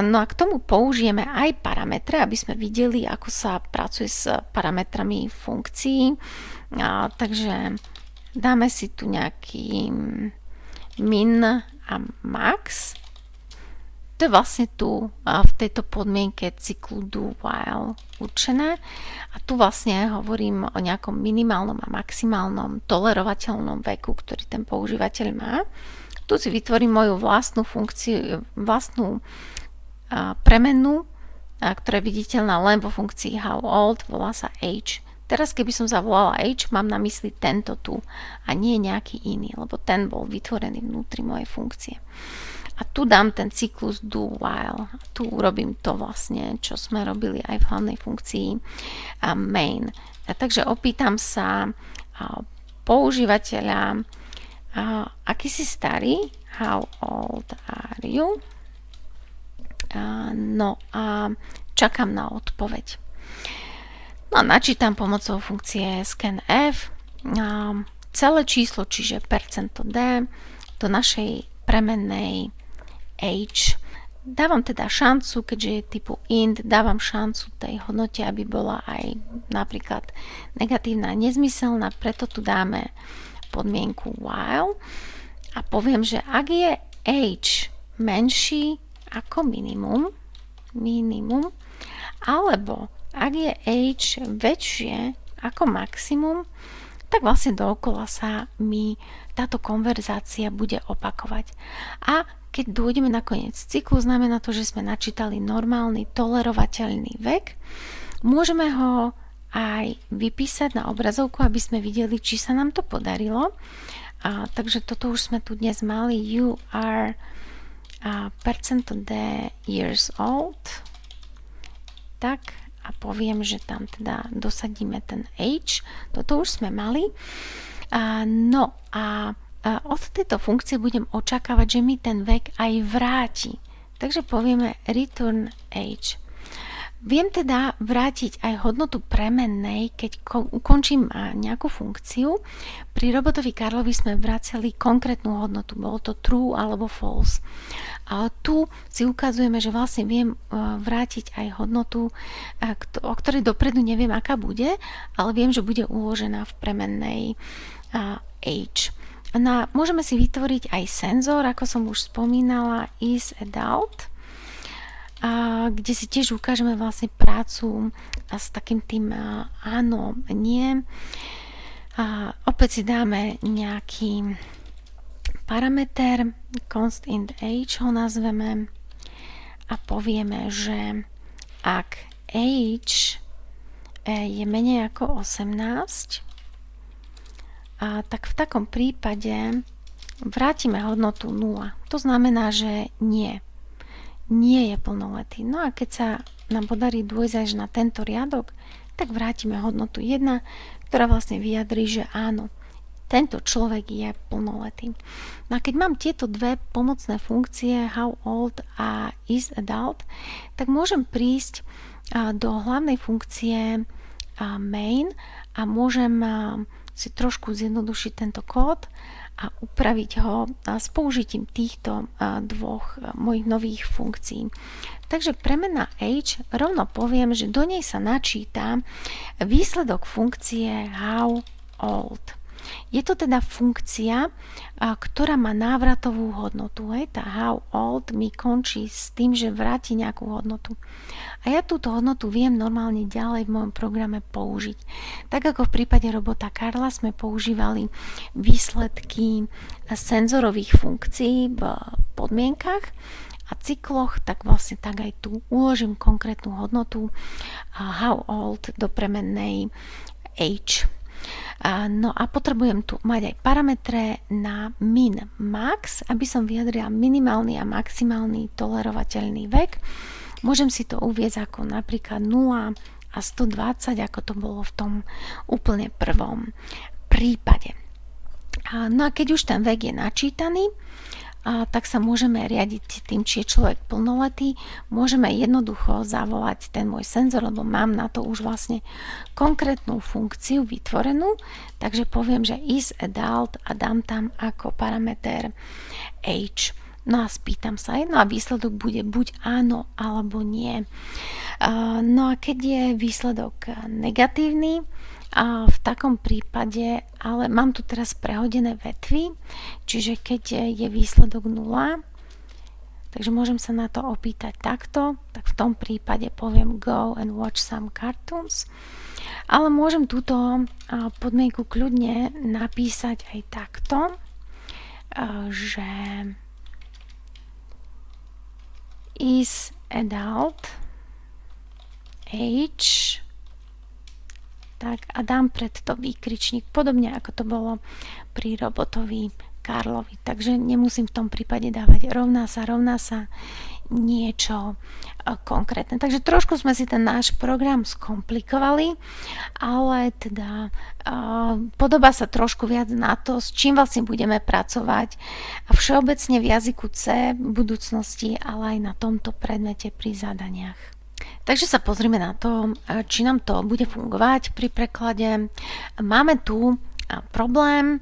No a k tomu použijeme aj parametre, aby sme videli, ako sa pracuje s parametrami funkcií. Takže dáme si tu nejaký min a max. To je vlastne tu v tejto podmienke cyklu do while určené. A tu vlastne hovorím o nejakom minimálnom a maximálnom tolerovateľnom veku, ktorý ten používateľ má. Tu si vytvorím moju vlastnú funkciu, vlastnú premenu, ktorá je viditeľná len vo funkcii how old, volá sa age. Teraz keby som zavolala age, mám na mysli tento tu a nie nejaký iný, lebo ten bol vytvorený vnútri mojej funkcie. A tu dám ten cyklus do while. Tu urobím to vlastne, čo sme robili aj v hlavnej funkcii main. Takže opýtam sa používateľa, aký si starý, how old are you? No a čakám na odpoveď. No a načítam pomocou funkcie scanf celé číslo, čiže %d do našej premennej age. Dávam teda šancu, keďže je typu int, dávam šancu tej hodnote, aby bola aj napríklad negatívna a nezmyselná, preto tu dáme podmienku while a poviem, že ak je age menší ako minimum, alebo ak je age väčšie ako maximum, tak vlastne dookola sa mi táto konverzácia bude opakovať. A keď dôjdeme na koniec cyklu, znamená to, že sme načítali normálny, tolerovateľný vek. Môžeme ho aj vypísať na obrazovku, aby sme videli, či sa nám to podarilo. Takže toto už sme tu dnes mali. You are %d years old. Tak a poviem, že tam teda dosadíme ten age. Toto už sme mali. No a od tejto funkcie budem očakávať, že mi ten vek aj vráti. Takže povieme return age. Viem teda vrátiť aj hodnotu premennej, keď ukončím nejakú funkciu. Pri robotovi Karlovi sme vracali konkrétnu hodnotu, bolo to true alebo false. A tu si ukazujeme, že vlastne viem vrátiť aj hodnotu, o ktorej dopredu neviem, aká bude, ale viem, že bude uložená v premennej age. No, môžeme si vytvoriť aj senzor, ako som už spomínala, is adult, kde si tiež ukážeme vlastne prácu s takým tým áno, nie. Opäť si dáme nejaký parameter, const int age ho nazveme a povieme, že ak age je menej ako 18, tak v takom prípade vrátime hodnotu 0. To znamená, že nie je plnoletý. No a keď sa nám podarí dôjsť až na tento riadok, tak vrátime hodnotu 1, ktorá vlastne vyjadrí, že áno, tento človek je plnoletý. No a keď mám tieto dve pomocné funkcie, how old a is adult, tak môžem prísť do hlavnej funkcie main a môžem si trošku zjednodušiť tento kód a upraviť ho s použitím týchto dvoch mojich nových funkcií. Takže premena age, rovno poviem, že do nej sa načíta výsledok funkcie how old. Je to teda funkcia, ktorá má návratovú hodnotu. Tá how old mi končí s tým, že vráti nejakú hodnotu. A ja túto hodnotu viem normálne ďalej v mojom programe použiť. Tak ako v prípade robota Karla sme používali výsledky senzorových funkcií v podmienkach a cykloch, tak vlastne tak aj tu uložím konkrétnu hodnotu how old do premennej age. No a potrebujem tu mať aj parametre na min max, aby som vyjadrila minimálny a maximálny tolerovateľný vek. Môžem si to uviesť ako napríklad 0 a 120, ako to bolo v tom úplne prvom prípade. No a keď už ten vek je načítaný, tak sa môžeme riadiť tým, či je človek plnoletý. Môžeme jednoducho zavolať ten môj senzor, lebo mám na to už vlastne konkrétnu funkciu vytvorenú. Takže poviem, že is adult a dám tam ako parameter age. No a spýtam sa no a výsledok bude buď áno alebo nie. No a keď je výsledok negatívny, v takom prípade, ale mám tu teraz prehodené vetvy, čiže keď je výsledok 0, takže môžem sa na to opýtať takto, tak v tom prípade poviem go and watch some cartoons, ale môžem túto podmienku kľudne napísať aj takto, že is adult age, tak a dám pred to výkričník, podobne ako to bolo pri robotovi Karlovi. Takže nemusím v tom prípade dávať rovná sa niečo konkrétne. Takže trošku sme si ten náš program skomplikovali, ale teda podobá sa trošku viac na to, s čím vlastne budeme pracovať všeobecne v jazyku C v budúcnosti, ale aj na tomto predmete pri zadaniach. Takže sa pozrime na to, či nám to bude fungovať pri preklade. Máme tu problém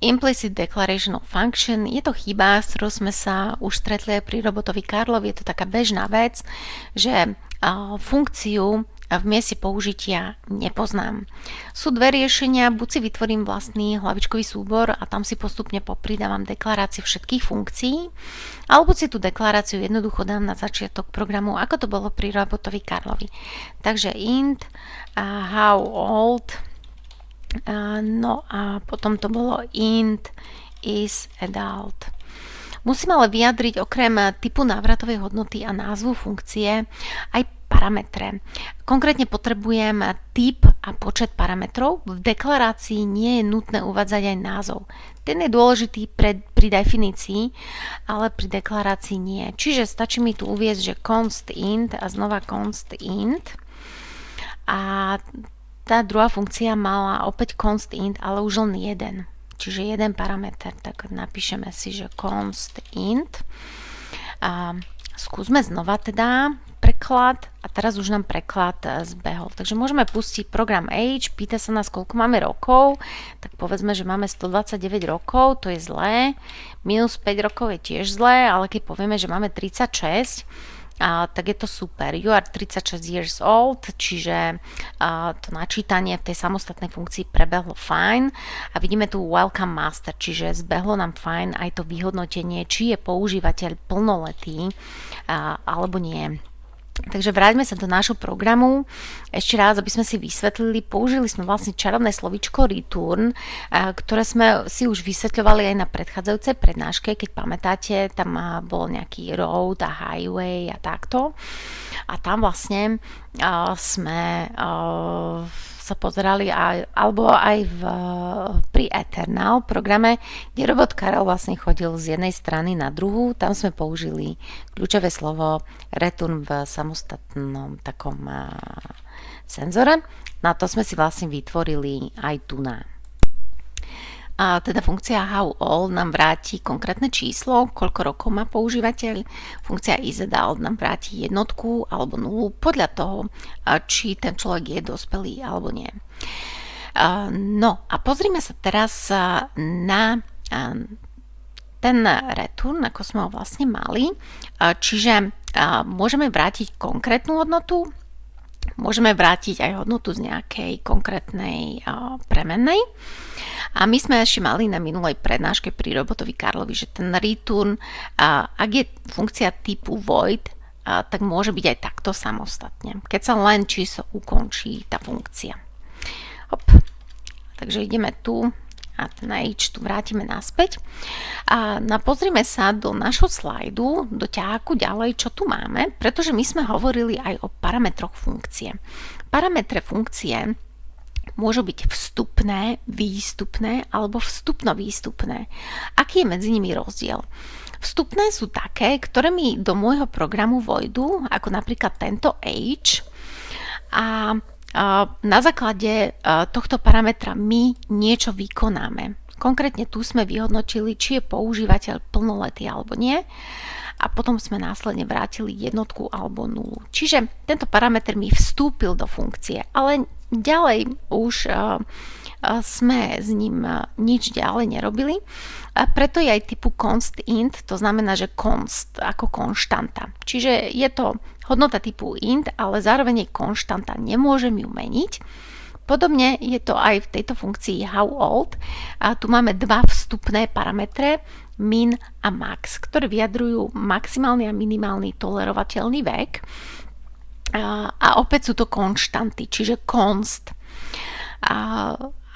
Implicit Declaration of Function. Je to chyba, s ktorou sme sa už stretli aj pri robotovi Karlovi. Je to taká bežná vec, že funkciu v mieste použitia nepoznám. Sú dve riešenia, buď si vytvorím vlastný hlavičkový súbor a tam si postupne popridávam deklarácie všetkých funkcií, alebo si tú deklaráciu jednoducho dám na začiatok programu, ako to bolo pri robotovi Karlovi. Takže int how old, no a potom to bolo int is adult. Musím ale vyjadriť okrem typu návratovej hodnoty a názvu funkcie aj parametre. Konkrétne potrebujem typ a počet parametrov. V deklarácii nie je nutné uvádzať aj názov. Ten je dôležitý pri definícii, ale pri deklarácii nie. Čiže stačí mi tu uviesť, že const int a znova const int. A tá druhá funkcia mala opäť const int, ale už len jeden. Čiže jeden parameter. Tak napíšeme si, že const int. A skúsme znova teda preklad a teraz už nám preklad zbehol. Takže môžeme pustiť program age, pýta sa nás, koľko máme rokov, tak povedzme, že máme 129 rokov, to je zlé, minus 5 rokov je tiež zlé, ale keď povieme, že máme 36, tak je to super. You are 36 years old, čiže to načítanie v tej samostatnej funkcii prebehlo fajn a vidíme tu welcome master, čiže zbehlo nám fajn aj to vyhodnotenie, či je používateľ plnoletý alebo nie. Takže vráťme sa do nášho programu. Ešte raz, aby sme si vysvetlili, použili sme vlastne čarovné slovíčko return, ktoré sme si už vysvetľovali aj na predchádzajúcej prednáške, keď pamätáte, tam bol nejaký road a highway a takto. A tam vlastne sme sa pozerali alebo aj pri Eternal programe, kde robot Karel vlastne chodil z jednej strany na druhú. Tam sme použili kľúčové slovo return v samostatnom takom senzore. Na to sme si vlastne vytvorili aj tu na. A teda funkcia how old nám vráti konkrétne číslo, koľko rokov má používateľ. Funkcia isAdult nám vráti jednotku alebo nulu podľa toho, či ten človek je dospelý alebo nie. No a pozrime sa teraz na ten return, ako sme ho vlastne mali. Čiže môžeme vrátiť konkrétnu hodnotu, môžeme vrátiť aj hodnotu z nejakej konkrétnej premennej. A my sme ešte mali na minulej prednáške pri robotovi Karlovi, že ten return, ak je funkcia typu void, tak môže byť aj takto samostatne, keď sa len číslo ukončí tá funkcia. Hop. Takže ideme tu a ten age tu vrátime naspäť. A pozrime sa do našho slajdu, do ťaháku ďalej, čo tu máme, pretože my sme hovorili aj o parametroch funkcie. Parametre funkcie môžu byť vstupné, výstupné alebo vstupno-výstupné. Aký je medzi nimi rozdiel? Vstupné sú také, ktoré mi do môjho programu vojdu, ako napríklad tento age, a na základe tohto parametra my niečo vykonáme. Konkrétne tu sme vyhodnotili, či je používateľ plnoletý alebo nie, a potom sme následne vrátili jednotku alebo nulu. Čiže tento parameter mi vstúpil do funkcie, ale ďalej už sme s ním nič ďalej nerobili. A preto je aj typu const int, to znamená, že const ako konštanta. Čiže je to hodnota typu int, ale zároveň je konštanta, nemôžem ju meniť. Podobne je to aj v tejto funkcii how old. A tu máme dva vstupné parametre, min a max, ktoré vyjadrujú maximálny a minimálny tolerovateľný vek. A opäť sú to konštanty, čiže const,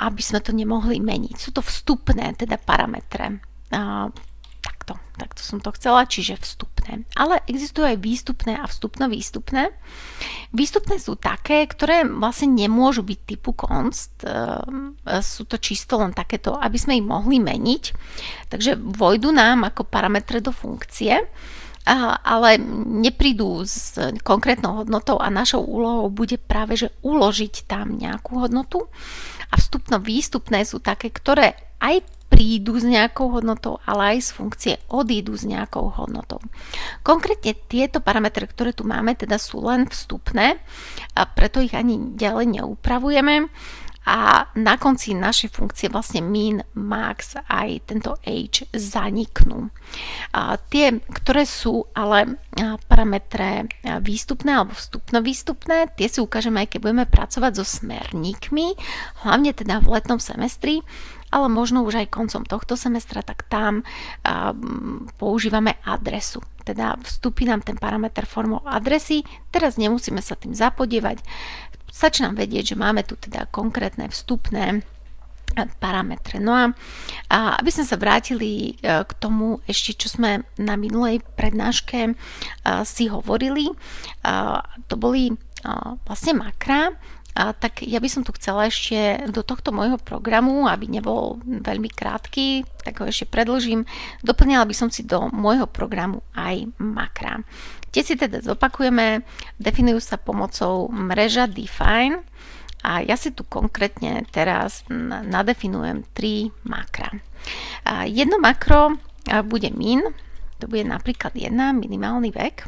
aby sme to nemohli meniť. Sú to vstupné, teda parametre. Takto som to chcela, čiže vstupné. Ale existujú aj výstupné a vstupno-výstupné. Výstupné sú také, ktoré vlastne nemôžu byť typu const. Sú to čisto len takéto, aby sme ich mohli meniť. Takže vojdu nám ako parametre do funkcie, ale neprídu s konkrétnou hodnotou a našou úlohou bude práve, že uložiť tam nejakú hodnotu. A vstupno-výstupné sú také, ktoré aj prídu s nejakou hodnotou, ale aj z funkcie odídu s nejakou hodnotou. Konkrétne tieto parametre, ktoré tu máme, teda sú len vstupné, a preto ich ani ďalej neupravujeme. A na konci našej funkcie vlastne min, max aj tento age zaniknú. Tie, ktoré sú ale parametre výstupné alebo vstupno-výstupné, tie si ukážeme aj keď budeme pracovať so smerníkmi, hlavne teda v letnom semestri, ale možno už aj koncom tohto semestra, tak tam používame adresu. Teda vstúpi nám ten parameter formou adresy, teraz nemusíme sa tým zapodievať, stačí nám vedieť, že máme tu teda konkrétne vstupné parametre. No a aby sme sa vrátili k tomu ešte, čo sme na minulej prednáške si hovorili, to boli vlastne makra, tak ja by som tu chcela ešte do tohto môjho programu, aby nebol veľmi krátky, tak ho ešte predĺžim, doplňala by som si do môjho programu aj makra. Tie si teda zopakujeme, definujú sa pomocou mreža define a ja si tu konkrétne teraz nadefinujem 3 makra. Jedno makro bude min, to bude napríklad 1, minimálny vek,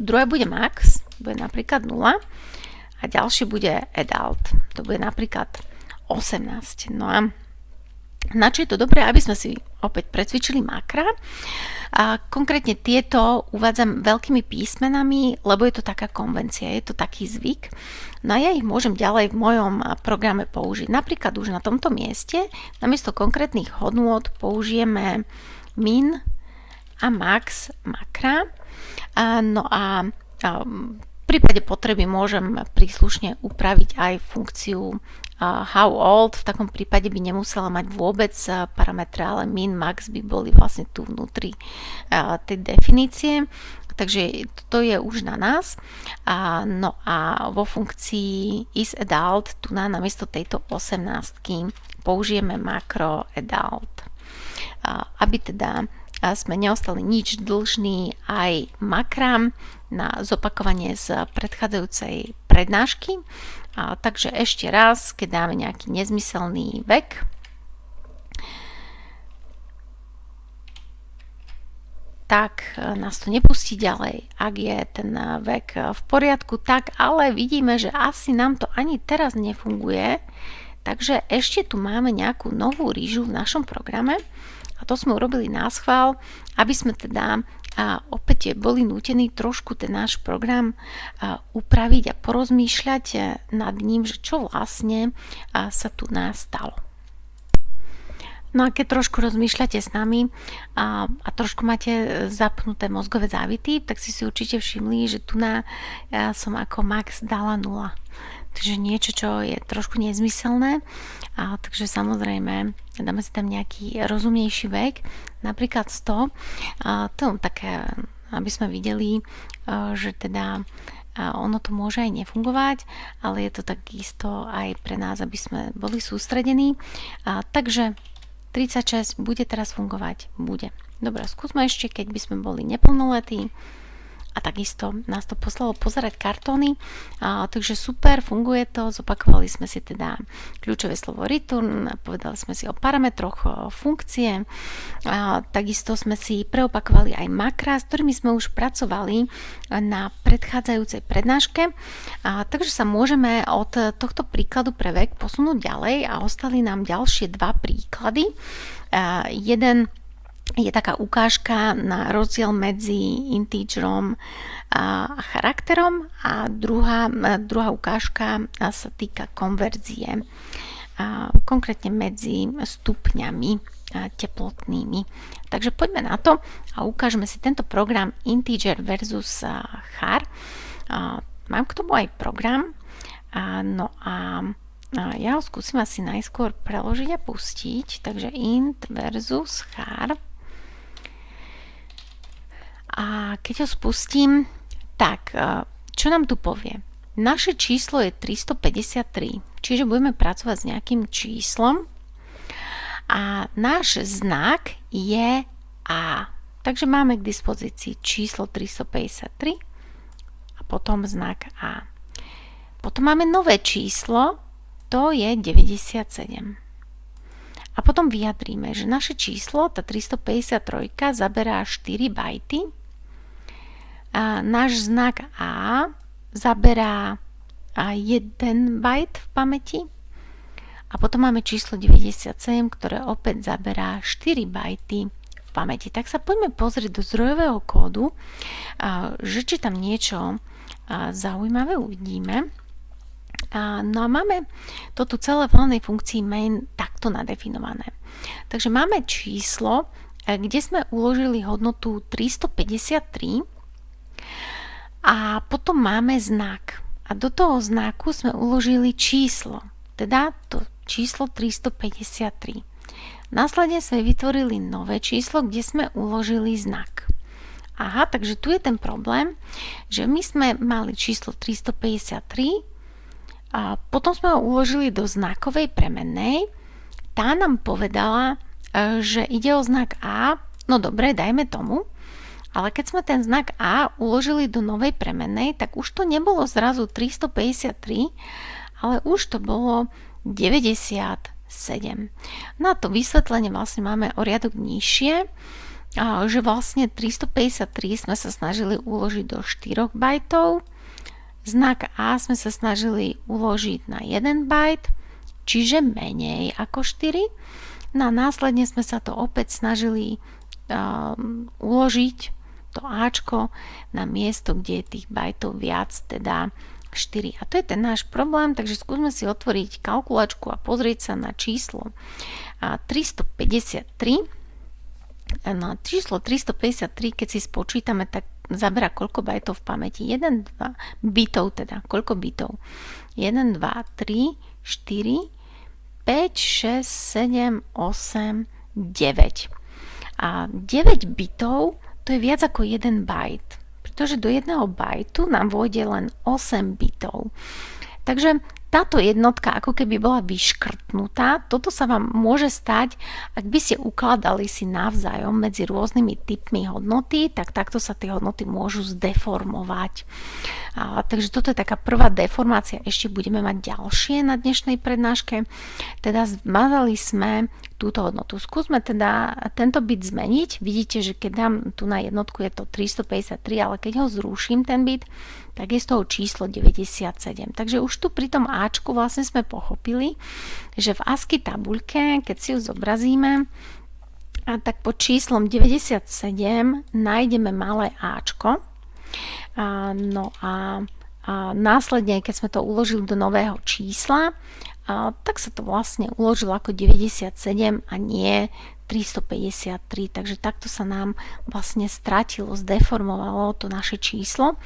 druhé bude max, to bude napríklad 0 a ďalšie bude adult, to bude napríklad 18. No a na čo je to dobré, aby sme si opäť precvičili makra. A konkrétne tieto uvádzam veľkými písmenami, lebo je to taká konvencia, je to taký zvyk. No a ja ich môžem ďalej v mojom programe použiť. Napríklad už na tomto mieste, namiesto konkrétnych hodnôt použijeme min a max makra. No a v prípade potreby môžem príslušne upraviť aj funkciu how old, v takom prípade by nemusela mať vôbec parametre, ale min, max by boli vlastne tu vnútri tej definície. Takže to je už na nás. No a vo funkcii isAdult tu namiesto tejto 18 použijeme makro adult. Aby teda sme neostali nič dlžní aj makram na zopakovanie z predchádzajúcej prednášky. Takže ešte raz, keď dáme nejaký nezmyselný vek, tak nás to nepustí ďalej. Ak je ten vek v poriadku, tak ale vidíme, že asi nám to ani teraz nefunguje. Takže ešte tu máme nejakú novú rýžu v našom programe a to sme urobili náschvál, aby sme teda opäť boli nútení trošku ten náš program upraviť a porozmýšľať nad ním, že čo vlastne sa tu nás stalo. No a keď trošku rozmýšľate s nami a trošku máte zapnuté mozgové závity, tak si určite všimli, že tu som ako max dala 0. Takže niečo, čo je trošku nezmyselné. Takže samozrejme dáme si tam nejaký rozumnejší vek, napríklad 100. To je také, aby sme videli, že teda ono to môže aj nefungovať, ale je to takisto aj pre nás, aby sme boli sústredení. Takže 36 bude teraz fungovať? Bude. Dobre, skúsme ešte, keď by sme boli neplnoletí. A takisto nás to poslalo pozerať kartóny, takže super, funguje to, zopakovali sme si teda kľúčové slovo return, povedali sme si o parametroch funkcie, takisto sme si preopakovali aj makra, s ktorými sme už pracovali na predchádzajúcej prednáške, takže sa môžeme od tohto príkladu pre vek posunúť ďalej a ostali nám ďalšie dva príklady. Jeden je taká ukážka na rozdiel medzi integerom a charakterom a druhá ukážka sa týka konverzie, konkrétne medzi stupňami teplotnými. Takže poďme na to a ukážeme si tento program integer versus char. Mám k tomu aj program, no a ja ho skúsim asi najskôr preložiť a pustiť, takže int versus char. A keď ho spustím, tak čo nám tu povie? Naše číslo je 353, čiže budeme pracovať s nejakým číslom a náš znak je A. Takže máme k dispozícii číslo 353 a potom znak A. Potom máme nové číslo, to je 97. A potom vyjadríme, že naše číslo, tá 353, zaberá 4 bajty. A náš znak A zaberá 1 bajt v pamäti. A potom máme číslo 97, ktoré opäť zaberá 4 bajty v pamäti. Tak sa poďme pozrieť do zdrojového kódu, že či tam niečo zaujímavé uvidíme. No a máme to tu celé v hlavnej funkcii main takto nadefinované. Takže máme číslo, kde sme uložili hodnotu 353 a potom máme znak. A do toho znaku sme uložili číslo, teda to číslo 353. Následne sme vytvorili nové číslo, kde sme uložili znak. Aha, takže tu je ten problém, že my sme mali číslo 353 a potom sme ho uložili do znakovej premennej. Tá nám povedala, že ide o znak A. No dobre, dajme tomu. Ale keď sme ten znak A uložili do novej premennej, tak už to nebolo zrazu 353, ale už to bolo 97. Na to vysvetlenie vlastne máme o riadok nižšie, že vlastne 353 sme sa snažili uložiť do 4 bajtov, znak A sme sa snažili uložiť na 1 bajt, čiže menej ako 4. No a následne sme sa to opäť snažili uložiť to Ačko na miesto, kde je tých bajtov viac, teda 4. A to je ten náš problém, takže skúsme si otvoriť kalkulačku a pozrieť sa na číslo 353. No číslo 353, keď si spočítame, tak zaberá koľko bajtov v pamäti? 1, 2 bitov teda. Koľko bitov? 1, 2, 3, 4, 5, 6, 7, 8, 9. A 9 bitov to je viac ako 1 bajt, pretože do jedného bajtu nám vôjde len 8 bitov. Takže táto jednotka ako keby bola vyškrtnutá. Toto sa vám môže stať, ak by ste ukladali si navzájom medzi rôznymi typmi hodnoty, tak takto sa tie hodnoty môžu zdeformovať. Takže toto je taká prvá deformácia, ešte budeme mať ďalšie na dnešnej prednáške. Teda zmazali sme túto hodnotu. Skúsme teda tento bit zmeniť. Vidíte, že keď dám tu na jednotku je to 353, ale keď ho zruším ten bit, tak je z toho číslo 97. Takže už tu pri tom Ačku vlastne sme pochopili, že v ASCII tabuľke, keď si ju zobrazíme, tak pod číslom 97 nájdeme malé Ačko. No a následne, keď sme to uložili do nového čísla, tak sa to vlastne uložilo ako 97 a nie 353, takže takto sa nám vlastne stratilo, zdeformovalo to naše číslo.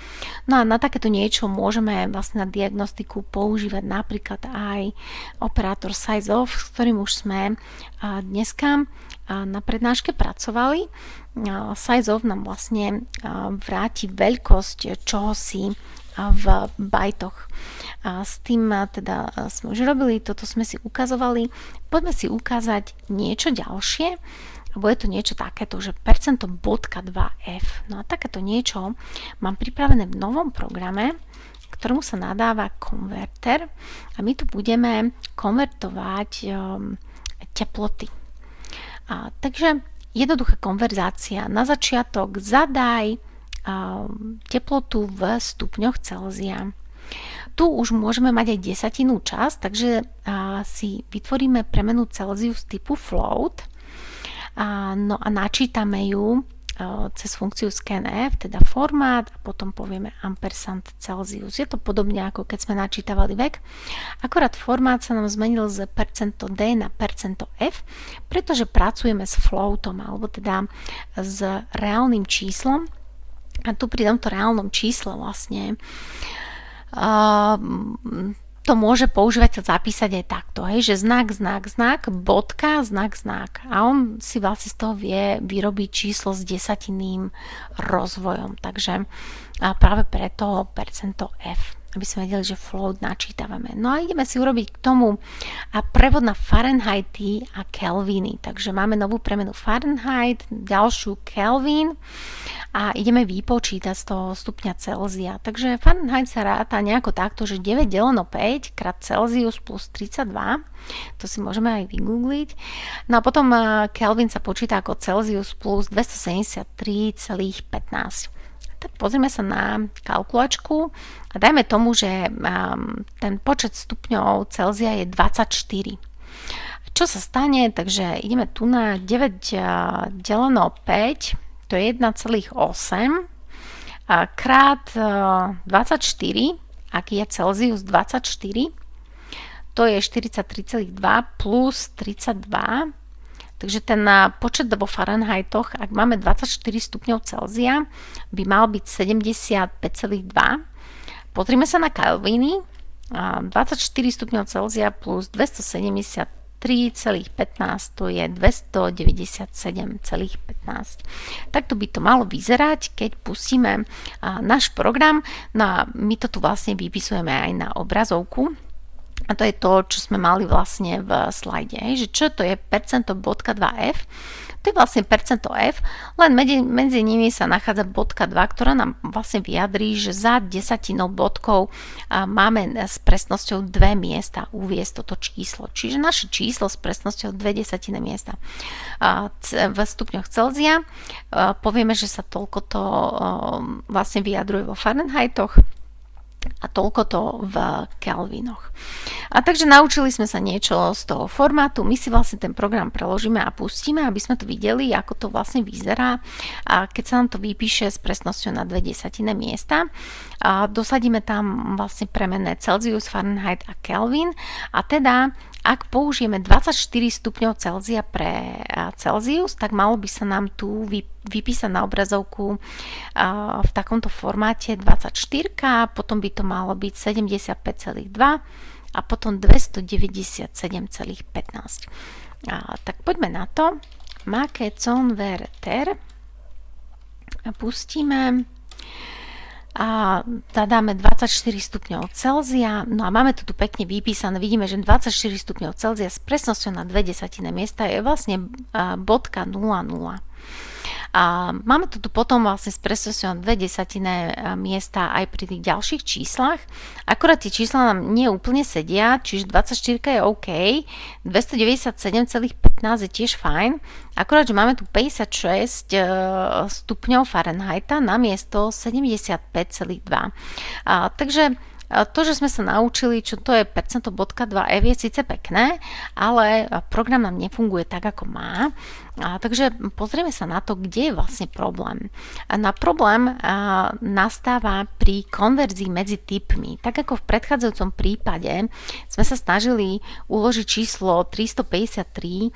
No a na takéto niečo môžeme vlastne na diagnostiku používať napríklad aj operátor sizeof, s ktorým už sme dneska na prednáške pracovali. Sizeof nám vlastne vráti veľkosť čohosi v bajtoch. S tým teda sme už robili, toto sme si ukazovali. Poďme si ukázať niečo ďalšie, lebo je to niečo takéto, že percento bodka 2f. No a takéto niečo mám pripravené v novom programe, ktorému sa nadáva konverter a my tu budeme konvertovať teploty. Takže jednoduchá konverzácia. Na začiatok zadaj teplotu v stupňoch Celzia. Tu už môžeme mať aj desatinu čas, takže si vytvoríme premenu Celsius typu float no a načítame ju cez funkciu scanf, teda formát a potom povieme ampersand Celsius. Je to podobne ako keď sme načítavali vek, akorát formát sa nám zmenil z %d na %f, pretože pracujeme s floatom alebo teda s reálnym číslom. A tu pri tomto reálnom čísle vlastne to môže používateľ zapísať aj takto, hej, že znak, bodka, znak. A on si vlastne z toho vie vyrobiť číslo s desatinným rozvojom. Takže práve preto percento f, aby sme vedeli, že float načítavame. No a ideme si urobiť k tomu prevod na Fahrenheity a Kelviny. Takže máme novú premenu Fahrenheit, ďalšiu Kelvin a ideme vypočítať z toho stupňa Celzia. Takže Fahrenheit sa ráta nejako takto, že 9 deleno 5 krát Celsius plus 32. To si môžeme aj vygoogliť. No a potom Kelvin sa počíta ako Celsius plus 273,15. Tak pozrieme sa na kalkulačku a dajme tomu, že ten počet stupňov Celzia je 24. Čo sa stane? Takže ideme tu na 9 deleno 5, to je 1,8 krát 24, ak je Celsius 24, to je 43,2 plus 32. Takže ten počet vo Fahrenheitoch, ak máme 24 stupňov Celzia, by mal byť 75,2. Pozrime sa na Kelviny. 24 stupňov Celzia plus 273,15, to je 297,15. Takto by to malo vyzerať, keď pustíme náš program. No a my to tu vlastne vypisujeme aj na obrazovku. A to je to, čo sme mali vlastne v slajde, že čo to je percento bodka 2f. To je vlastne percento f, len medzi nimi sa nachádza bodka 2, ktorá nám vlastne vyjadrí, že za desatinou bodkov máme s presnosťou 2 miesta uviesť toto číslo. Čiže naše číslo s presnosťou 2/10 miesta v stupňoch Celzia. Povieme, že sa toľko to vlastne vyjadruje vo Fahrenheitoch a toľko to v Kelvinoch. A takže naučili sme sa niečo z toho formátu, my si vlastne ten program preložíme a pustíme, aby sme to videli, ako to vlastne vyzerá. A keď sa nám to vypíše s presnosťou na 2/10 miesta, a dosadíme tam vlastne premenné Celsius, Fahrenheit a Kelvin a teda ak použijeme 24 stupňov Celzia pre Celsius, tak malo by sa nám tu vypísať na obrazovku v takomto formáte 24, potom by to malo byť 75,2 a potom 297,15. Tak poďme na to. Make converter. Pustíme a dáme 24 stupňov Celzia, no a máme to tu pekne vypísané, vidíme, že 24 stupňov Celzia s presnosťou na 0,2 miesta je vlastne bodka 0,0. A máme to tu potom vlastne s presnosťou na 0,2 miesta aj pri tých ďalších číslach. Akorát tie čísla nám nie úplne sedia, čiže 24 je OK, 297,15 je tiež fajn, akorát, že máme tu 56 stupňov Fahrenheita na miesto 75,2. Takže to, že sme sa naučili, čo to je percento bodka 2f, je síce pekné, ale program nám nefunguje tak, ako má. Takže pozrieme sa na to, kde je vlastne problém. Problém nastáva pri konverzii medzi typmi. Tak ako v predchádzajúcom prípade sme sa snažili uložiť číslo 353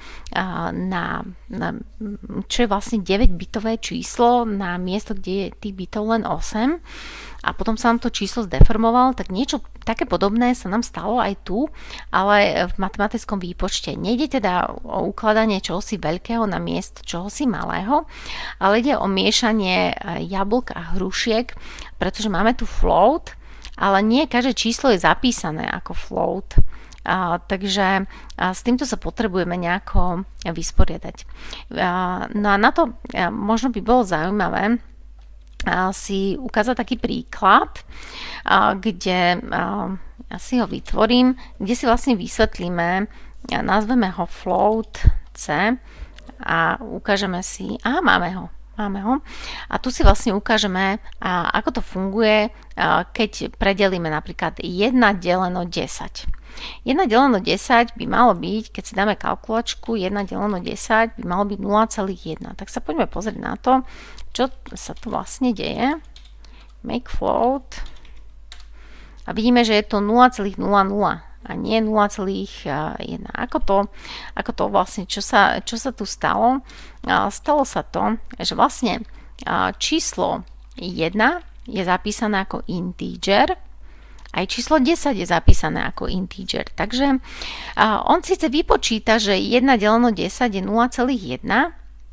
čo je vlastne 9-bitové číslo na miesto, kde je tých bitov len 8, a potom sa nám to číslo zdeformovalo, tak niečo také podobné sa nám stalo aj tu, ale v matematickom výpočte. Nejde teda o ukladanie čohosi veľkého na miesto čohosi malého, ale ide o miešanie jablk a hrušiek, pretože máme tu float, ale nie každé číslo je zapísané ako float. Takže s týmto sa potrebujeme nejako vysporiadať. No a na to možno by bolo zaujímavé si ukázať taký príklad, kde ja si ho vytvorím, kde si vlastne vysvetlíme, nazveme ho float C a ukážeme si, máme ho. A tu si vlastne ukážeme, ako to funguje, keď predelíme napríklad 1 deleno 10. 1 deleno 10 by malo byť, keď si dáme kalkulačku, 1 deleno 10 by malo byť 0,1. Tak sa poďme pozrieť na to, čo sa tu vlastne deje. Make float. A vidíme, že je to 0,00 a nie 0,1. Ako to vlastne, čo sa tu stalo? Stalo sa to, že vlastne číslo 1 je zapísané ako integer, aj číslo 10 je zapísané ako integer. Takže on síce vypočíta, že 1 deleno 10 je 0,1,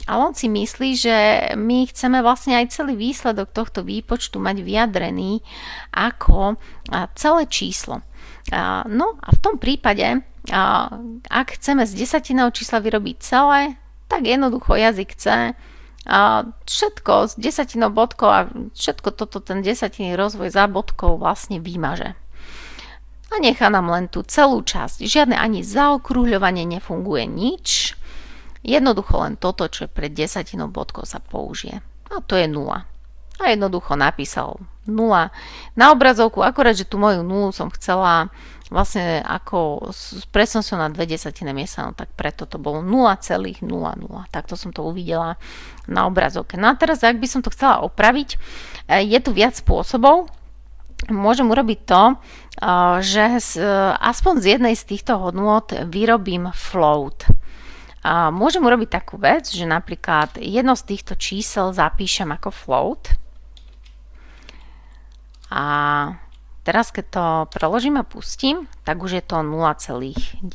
ale on si myslí, že my chceme vlastne aj celý výsledok tohto výpočtu mať vyjadrený ako celé číslo. No a v tom prípade, ak chceme z desatinového čísla vyrobiť celé, tak jednoducho jazyk C všetko s desatinou bodkou a všetko toto, ten desatinný rozvoj za bodkou vlastne vymaže. A nechá nám len tú celú časť. Žiadne ani zaokrúhľovanie nefunguje, nič. Jednoducho len toto, čo je pred desatinou bodkou, sa použije. A to je 0. A jednoducho napísal 0 na obrazovku, akorát, že tú moju 0 som chcela vlastne ako s presnosťou na 0,2 miesta, no tak preto to bolo 0,00. Takto som to uvidela na obrazovke. No a teraz, ak by som to chcela opraviť, je tu viac spôsobov. Môžem urobiť to, že aspoň z jednej z týchto hodnôt vyrobím float. Môžem urobiť takú vec, že napríklad jedno z týchto čísel zapíšem ako float. A teraz, keď to preložím a pustím, tak už je to 0,10.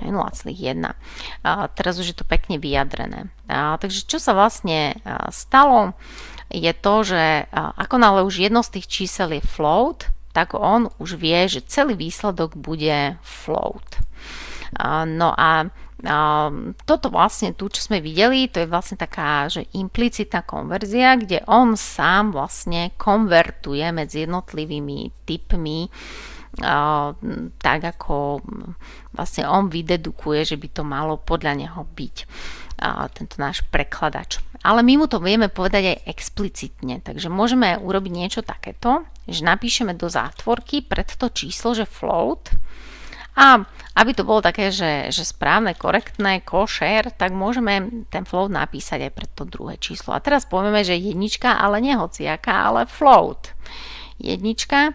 0,1. Teraz už je to pekne vyjadrené. Takže čo sa vlastne stalo, je to, že ako náhle už jedno z tých čísel je float, tak on už vie, že celý výsledok bude float. No a toto vlastne tu, čo sme videli, to je vlastne taká, že implicitná konverzia, kde on sám vlastne konvertuje medzi jednotlivými typmi, tak ako vlastne on vydedukuje, že by to malo podľa neho byť, tento náš prekladač. Ale my mu to vieme povedať aj explicitne, takže môžeme urobiť niečo takéto, že napíšeme do zátvorky pred to číslo, že float, a aby to bolo také, že správne, korektné, košer, tak môžeme ten float napísať aj pre to druhé číslo. A teraz povieme, že jednička, ale nie hociaká, ale float. Jednička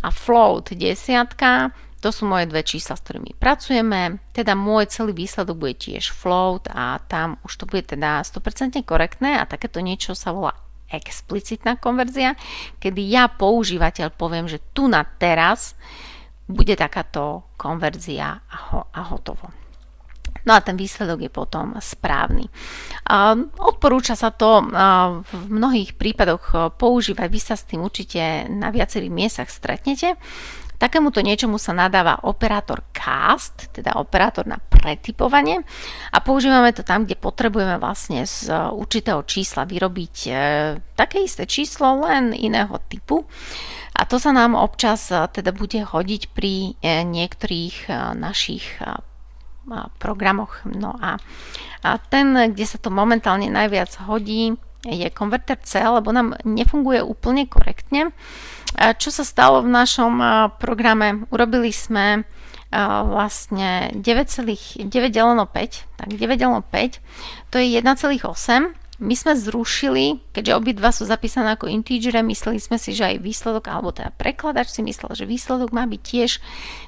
a float desiatka, to sú moje dve čísla, s ktorými pracujeme. Teda môj celý výsledok bude tiež float a tam už to bude teda 100% korektné a takéto niečo sa volá explicitná konverzia, kedy ja používateľ poviem, že tu na teraz bude takáto konverzia a hotovo. No a ten výsledok je potom správny. Odporúča sa to v mnohých prípadoch používať, vy sa s tým určite na viacerých miestach stretnete. Takémuto niečomu sa nadáva operátor cast, teda operátor na pretypovanie, a používame to tam, kde potrebujeme vlastne z určitého čísla vyrobiť také isté číslo, len iného typu. A to sa nám občas teda bude hodiť pri niektorých našich programoch. No a ten, kde sa to momentálne najviac hodí, je konverter C, lebo nám nefunguje úplne korektne. Čo sa stalo v našom programe? Urobili sme vlastne 9 deleno 5, tak 9 deleno 5, to je 1,8. My sme zrušili, keďže obidva sú zapísané ako integere, mysleli sme si, že aj výsledok, alebo teda prekladač si myslel, že výsledok má byť tiež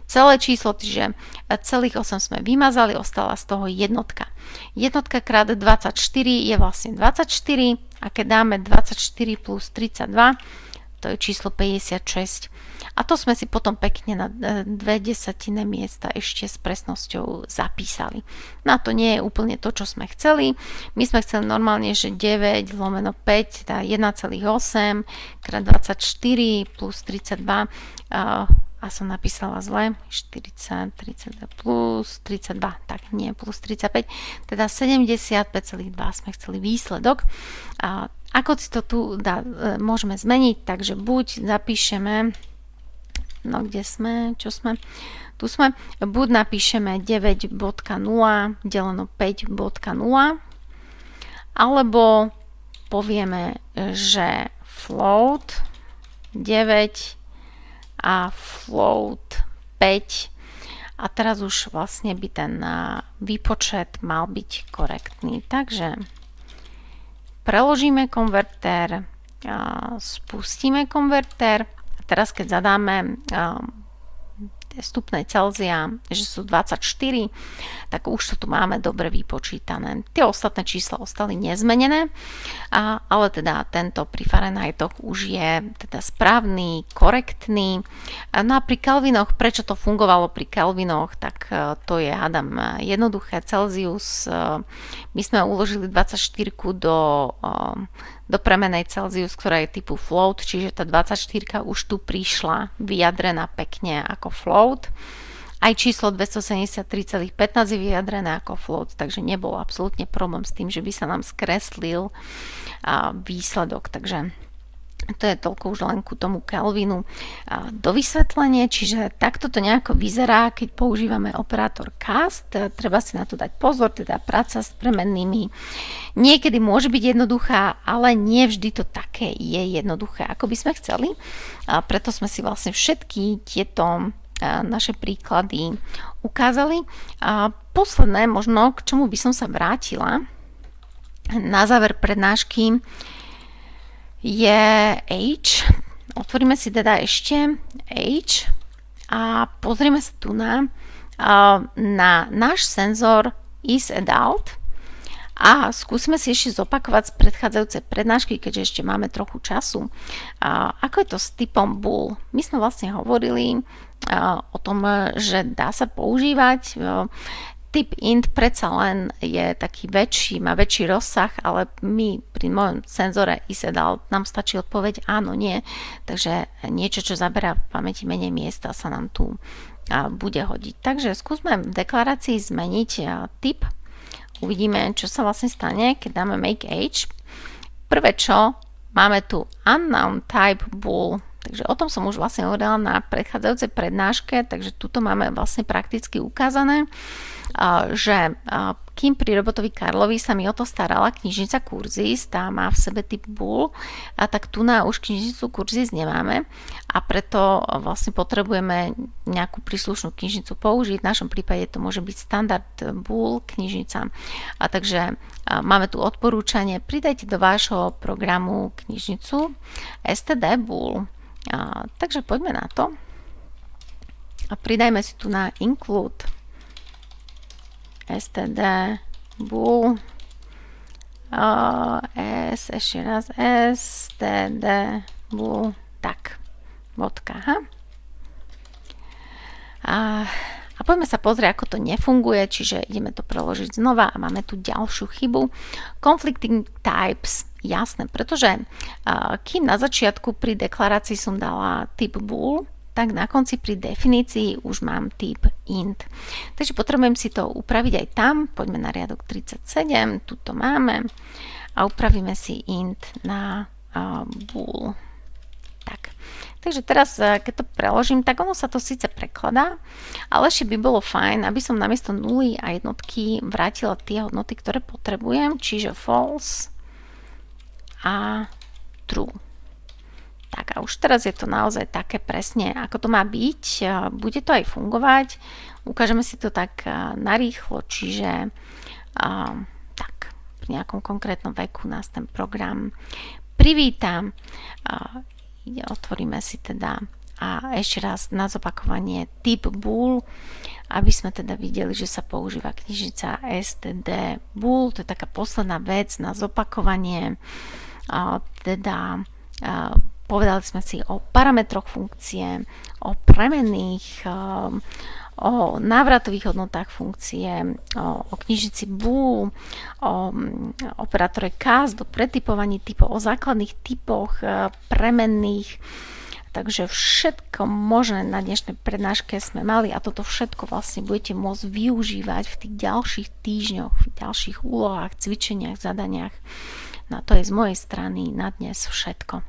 celé číslo, čiže celých 8 sme vymazali, ostala z toho jednotka. Jednotka krát 24 je vlastne 24 a keď dáme 24 plus 32, to je číslo 56. A to sme si potom pekne na 0,2 miesta ešte s presnosťou zapísali. No a to nie je úplne to, čo sme chceli. My sme chceli normálne, že 9 lomeno 5 dá 1,8 krát 24 plus 32 a som napísala zle, 40, 32 plus 32, tak nie, plus 35, teda 75,2 sme chceli výsledok. Ako si to tu môžeme zmeniť, takže buď zapíšeme, no kde sme, čo sme, tu sme, buď napíšeme 9.0 deleno 5.0, alebo povieme, že float 9 a float 5 a teraz už vlastne by ten výpočet mal byť korektný. Takže preložíme konverter, spustíme konverter a teraz keď zadáme stupne Celzia, že sú 24, tak už to tu máme dobre vypočítané. Tie ostatné čísla ostali nezmenené, ale teda tento pri Fahrenheitoch už je teda správny, korektný. No a pri Kelvinoch, prečo to fungovalo pri Kelvinoch, tak to je, hádam, jednoduché. Celsius, my sme uložili 24 do premenej Celsius, ktorá je typu float, čiže tá 24 už tu prišla vyjadrená pekne ako float. Aj číslo 273,15 je vyjadrené ako float, takže nebol absolútne problém s tým, že by sa nám skreslil výsledok. Takže to je toľko už len ku tomu Kelvinu. Do vysvetlenie, čiže takto to nejako vyzerá, keď používame operátor cast. Treba si na to dať pozor, teda práca s premennými niekedy môže byť jednoduchá, ale nie vždy to také je jednoduché, ako by sme chceli. A preto sme si vlastne všetky tieto naše príklady ukázali. A posledné možno, k čomu by som sa vrátila na záver prednášky, je H. Otvoríme si teda ešte H a pozrieme sa tu na náš senzor is adult a skúsime si ešte zopakovať z predchádzajúcej prednášky, keďže ešte máme trochu času. Ako je to s typom bool? My sme vlastne hovorili o tom, že dá sa používať. Typ int predsa len je taký väčší, má väčší rozsah, ale my pri mojom senzore isAdult nám stačí odpoveď áno, nie. Takže niečo, čo zaberá v pamäti menej miesta, sa nám tu bude hodiť. Takže skúsme v deklarácii zmeniť typ. Uvidíme, čo sa vlastne stane, keď dáme make age. Prvé čo, máme tu unknown type bool. Takže o tom som už vlastne hovorila na predchádzajúcej prednáške, takže tuto máme vlastne prakticky ukázané, že kým pri robotovi Karlovi sa mi o to starala knižnica Kurzys, tá má v sebe typ bool, tak tu na už knižnicu Kurzys nemáme a preto vlastne potrebujeme nejakú príslušnú knižnicu použiť. V našom prípade to môže byť standard bool knižnica. Takže máme tu odporúčanie, pridajte do vášho programu knižnicu std bool. Takže poďme na to a pridajme si tu na include std bool ešte raz std bool tak bodka. A poďme sa pozrieť, ako to nefunguje, čiže ideme to preložiť znova a máme tu ďalšiu chybu. Conflicting types, jasné, pretože kým na začiatku pri deklarácii som dala typ bool, tak na konci pri definícii už mám typ int. Takže potrebujem si to upraviť aj tam. Poďme na riadok 37, tu to máme a upravíme si int na bool. Tak. Takže teraz, keď to preložím, tak ono sa to síce prekladá, ale ešte by bolo fajn, aby som namiesto nuly a jednotky vrátila tie hodnoty, ktoré potrebujem, čiže false a true. Tak a už teraz je to naozaj také presne, ako to má byť. Bude to aj fungovať. Ukážeme si to tak narýchlo, čiže tak, pri nejakom konkrétnom veku nás ten program privíta. Otvoríme si teda a ešte raz na zopakovanie typ bool, aby sme teda videli, že sa používa knižnica std bool. To je taká posledná vec na zopakovanie. Teda povedali sme si o parametroch funkcie, o premenných, o návratových hodnotách funkcie, o knižnici bool, o operátore cast, o pretypovaní typov, o základných typoch premenných. Takže všetko možné na dnešnej prednáške sme mali a toto všetko vlastne budete môcť využívať v tých ďalších týždňoch, v ďalších úlohách, cvičeniach, zadaniach. No to je z mojej strany na dnes všetko.